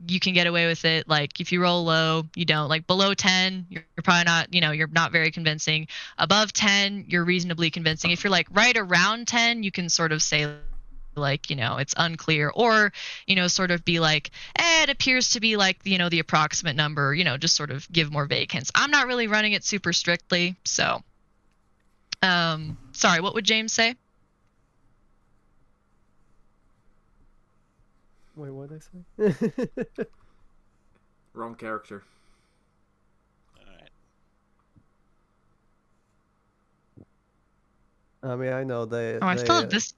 you can get away with it. Like, if you roll low, you don't. Like, below 10, you're probably not, you're not very convincing. Above 10, you're reasonably convincing. If you're, like, right around 10, you can sort of say, like, it's unclear. Or, sort of be like, it appears to be, like, the approximate number. Just sort of give more vague hints. I'm not really running it super strictly, so. Sorry, what would James say? Wait, what did I say? Wrong character. Alright. I mean, I know they. I still have this.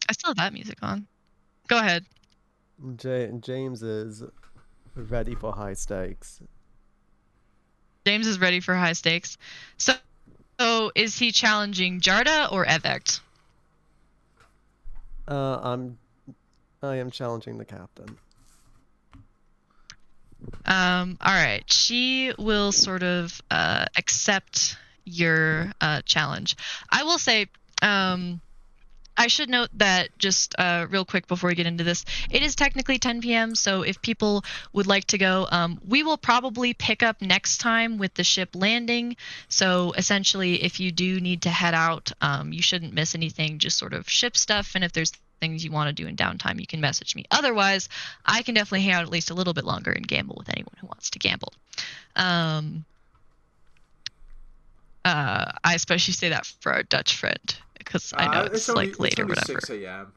I still have that music on. Go ahead. James is ready for high stakes. James is ready for high stakes. So is he challenging Jarda or Evect? I am challenging the captain. All right. She will sort of accept your challenge. I will say, I should note that just real quick before we get into this, it is technically 10 p.m. So if people would like to go, we will probably pick up next time with the ship landing. So essentially, if you do need to head out, you shouldn't miss anything. Just sort of ship stuff, and if there's things you want to do in downtime, you can message me. Otherwise, I can definitely hang out at least a little bit longer and gamble with anyone who wants to gamble. I especially say that for our Dutch friend because I know it's like late or whatever. 6 a.m.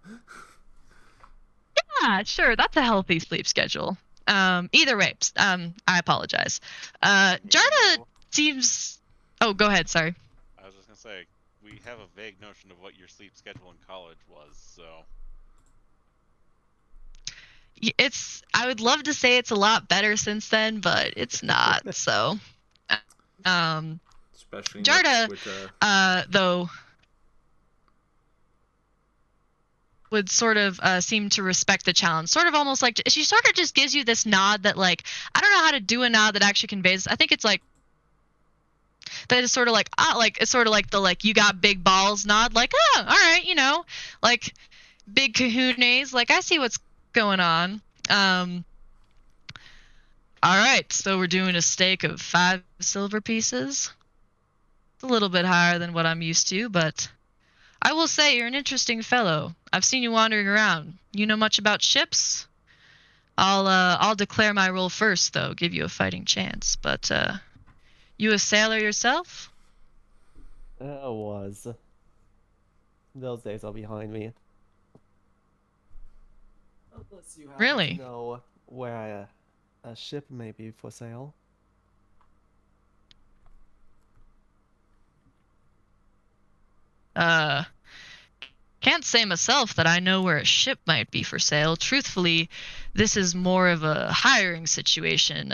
Yeah, sure, that's a healthy sleep schedule. Either way, I apologize. Jarda seems. Oh, go ahead. Sorry. I was just gonna say, we have a vague notion of what your sleep schedule in college was, so. It's. I would love to say it's a lot better since then, but it's not. So, Especially Jarda, with though, would sort of seem to respect the challenge. Sort of almost like she sort of just gives you this nod that like I don't know how to do a nod that actually conveys. I think it's like that is sort of like it's sort of like the like you got big balls nod, like all right, like big kahunas, like I see what's going on. All right, so we're doing a stake of 5 silver pieces. It's a little bit higher than what I'm used to, but I will say you're an interesting fellow. I've seen you wandering around. You know much about ships? I'll declare my role first, though, give you a fighting chance. But you a sailor yourself? Was. Those days are behind me. Unless you happen Really? to know where a ship may be for sale. Can't say myself that I know where a ship might be for sale. Truthfully, this is more of a hiring situation.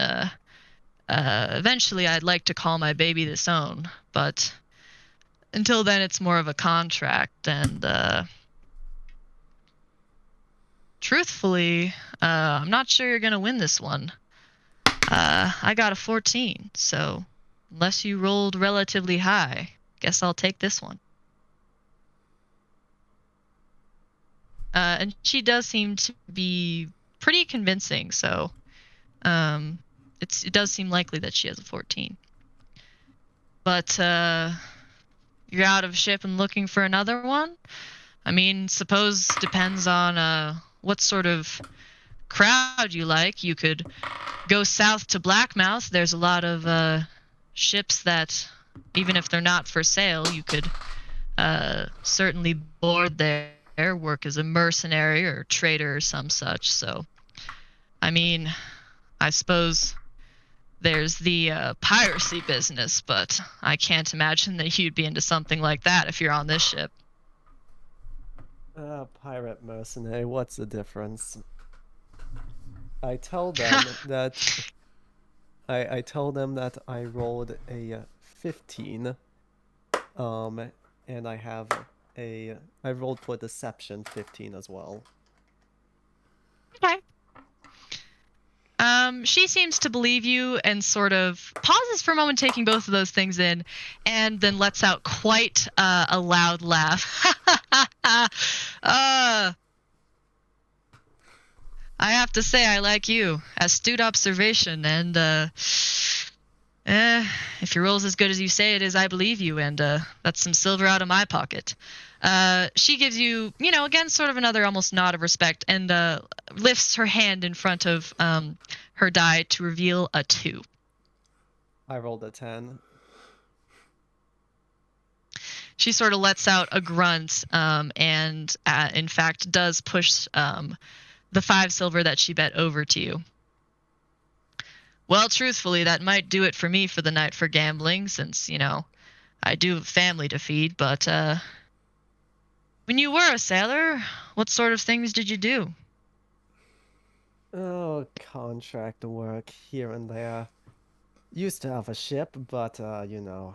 Eventually I'd like to call my baby this own, but until then it's more of a contract, and truthfully, I'm not sure you're gonna win this one. I got a 14, so unless you rolled relatively high, guess I'll take this one. And she does seem to be pretty convincing, so it does seem likely that she has a 14. But you're out of ship and looking for another one? I mean, suppose depends on what sort of crowd you like. You could go south to Blackmouth. There's a lot of ships that, even if they're not for sale, you could certainly board there, work as a mercenary or trader or some such. So, I mean, I suppose there's the piracy business, but I can't imagine that you'd be into something like that if you're on this ship. Pirate mercenary, what's the difference? I tell them that I tell them that I rolled a 15. And I have I rolled for deception 15 as well. Okay. She seems to believe you and sort of pauses for a moment, taking both of those things in, and then lets out quite a loud laugh. I have to say I like you. Astute observation, and if your roll's as good as you say it is, I believe you, and that's some silver out of my pocket. She gives you, again, sort of another almost nod of respect, and lifts her hand in front of her die to reveal a 2. I rolled a 10. She sort of lets out a grunt, and in fact does push the 5 silver that she bet over to you. Well, truthfully, that might do it for me for the night for gambling, since, I do have a family to feed, but when you were a sailor, what sort of things did you do? Oh, contract work here and there. Used to have a ship, but you know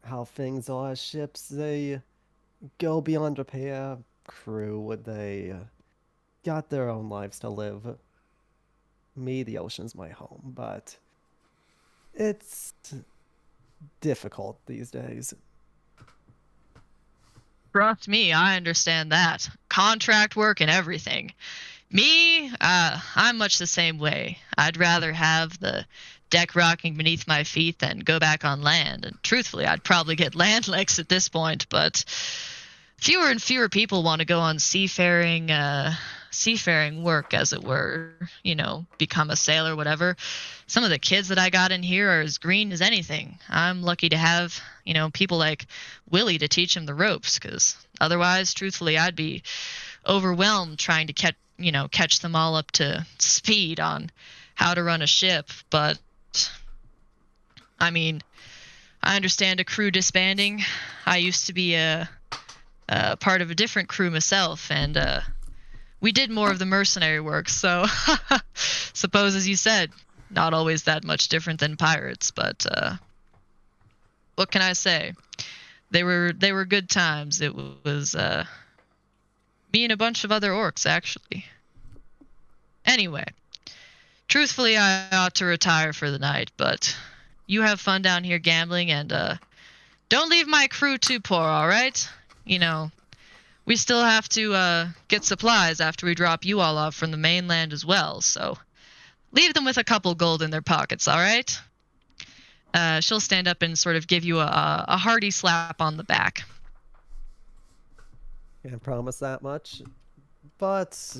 how things are. Ships, they go beyond repair. Crew, they got their own lives to live. Me, the ocean's my home, but it's difficult these days. Trust me, I understand that. Contract work and everything. Me, I'm much the same way. I'd rather have the deck rocking beneath my feet than go back on land. And truthfully, I'd probably get land legs at this point, but fewer and fewer people want to go on seafaring work, as it were, become a sailor, whatever. Some of the kids that I got in here are as green as anything. I'm lucky to have, people like Willie to teach him the ropes, because otherwise, truthfully, I'd be overwhelmed trying to catch them all up to speed on how to run a ship. But I mean, I understand a crew disbanding. I used to be a part of a different crew myself, and we did more of the mercenary work, so suppose, as you said, not always that much different than pirates, but what can I say? They were good times. It was me and a bunch of other orcs, actually. Anyway, truthfully, I ought to retire for the night, but you have fun down here gambling, and don't leave my crew too poor, all right? We still have to get supplies after we drop you all off from the mainland as well, so leave them with a couple gold in their pockets, all right? She'll stand up and sort of give you a hearty slap on the back. Can't promise that much, but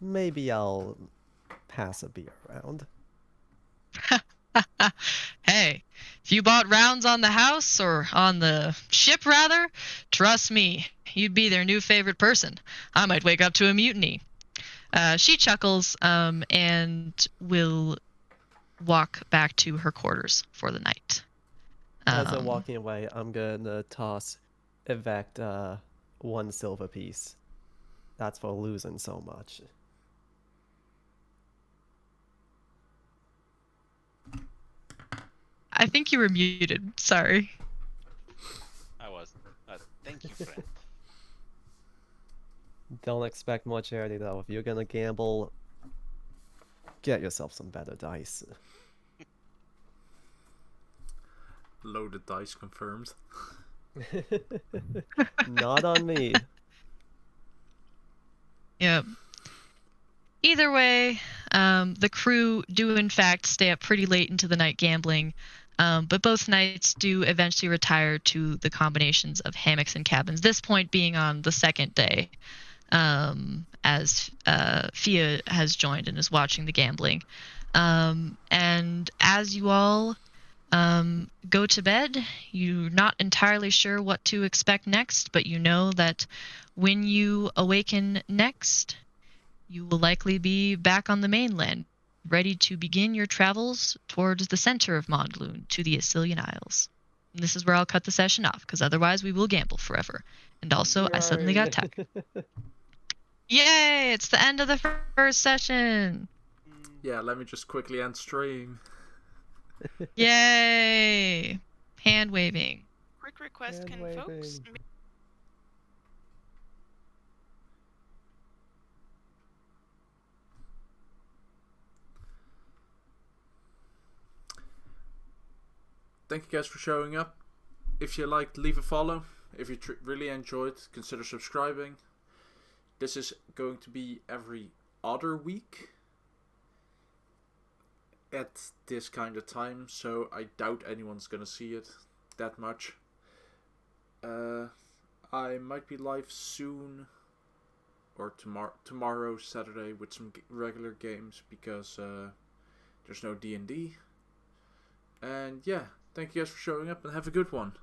maybe I'll pass a beer around. Hey, if you bought rounds on the house, or on the ship rather, trust me, you'd be their new favorite person. I might wake up to a mutiny. She chuckles and will walk back to her quarters for the night. As they're walking away, I'm gonna toss Evect 1 silver piece. That's for losing so much. I think you were muted. Sorry. I was. Thank you, friend. Don't expect more charity though. If you're gonna gamble, get yourself some better dice. Loaded dice confirmed. Not on me. Yep. Either way, the crew do in fact stay up pretty late into the night gambling, but both nights do eventually retire to the combinations of hammocks and cabins, this point being on the second day, as Fia has joined and is watching the gambling. And as you all go to bed, you're not entirely sure what to expect next, but you know that when you awaken next, you will likely be back on the mainland, ready to begin your travels towards the center of Mondelune, to the Assylian Isles. And this is where I'll cut the session off, because otherwise we will gamble forever. And also, I suddenly got tech. Yay! It's the end of the first session! Yeah, let me just quickly end stream. Yay! Hand waving. Quick request, Hand can waving. folks Thank you guys for showing up. If you liked, leave a follow. If you really enjoyed, consider subscribing. This is going to be every other week at this kind of time, so I doubt anyone's gonna see it that much. I might be live soon, or tomorrow Saturday, with some regular games, because there's no D&D. And yeah, thank you guys for showing up, and have a good one.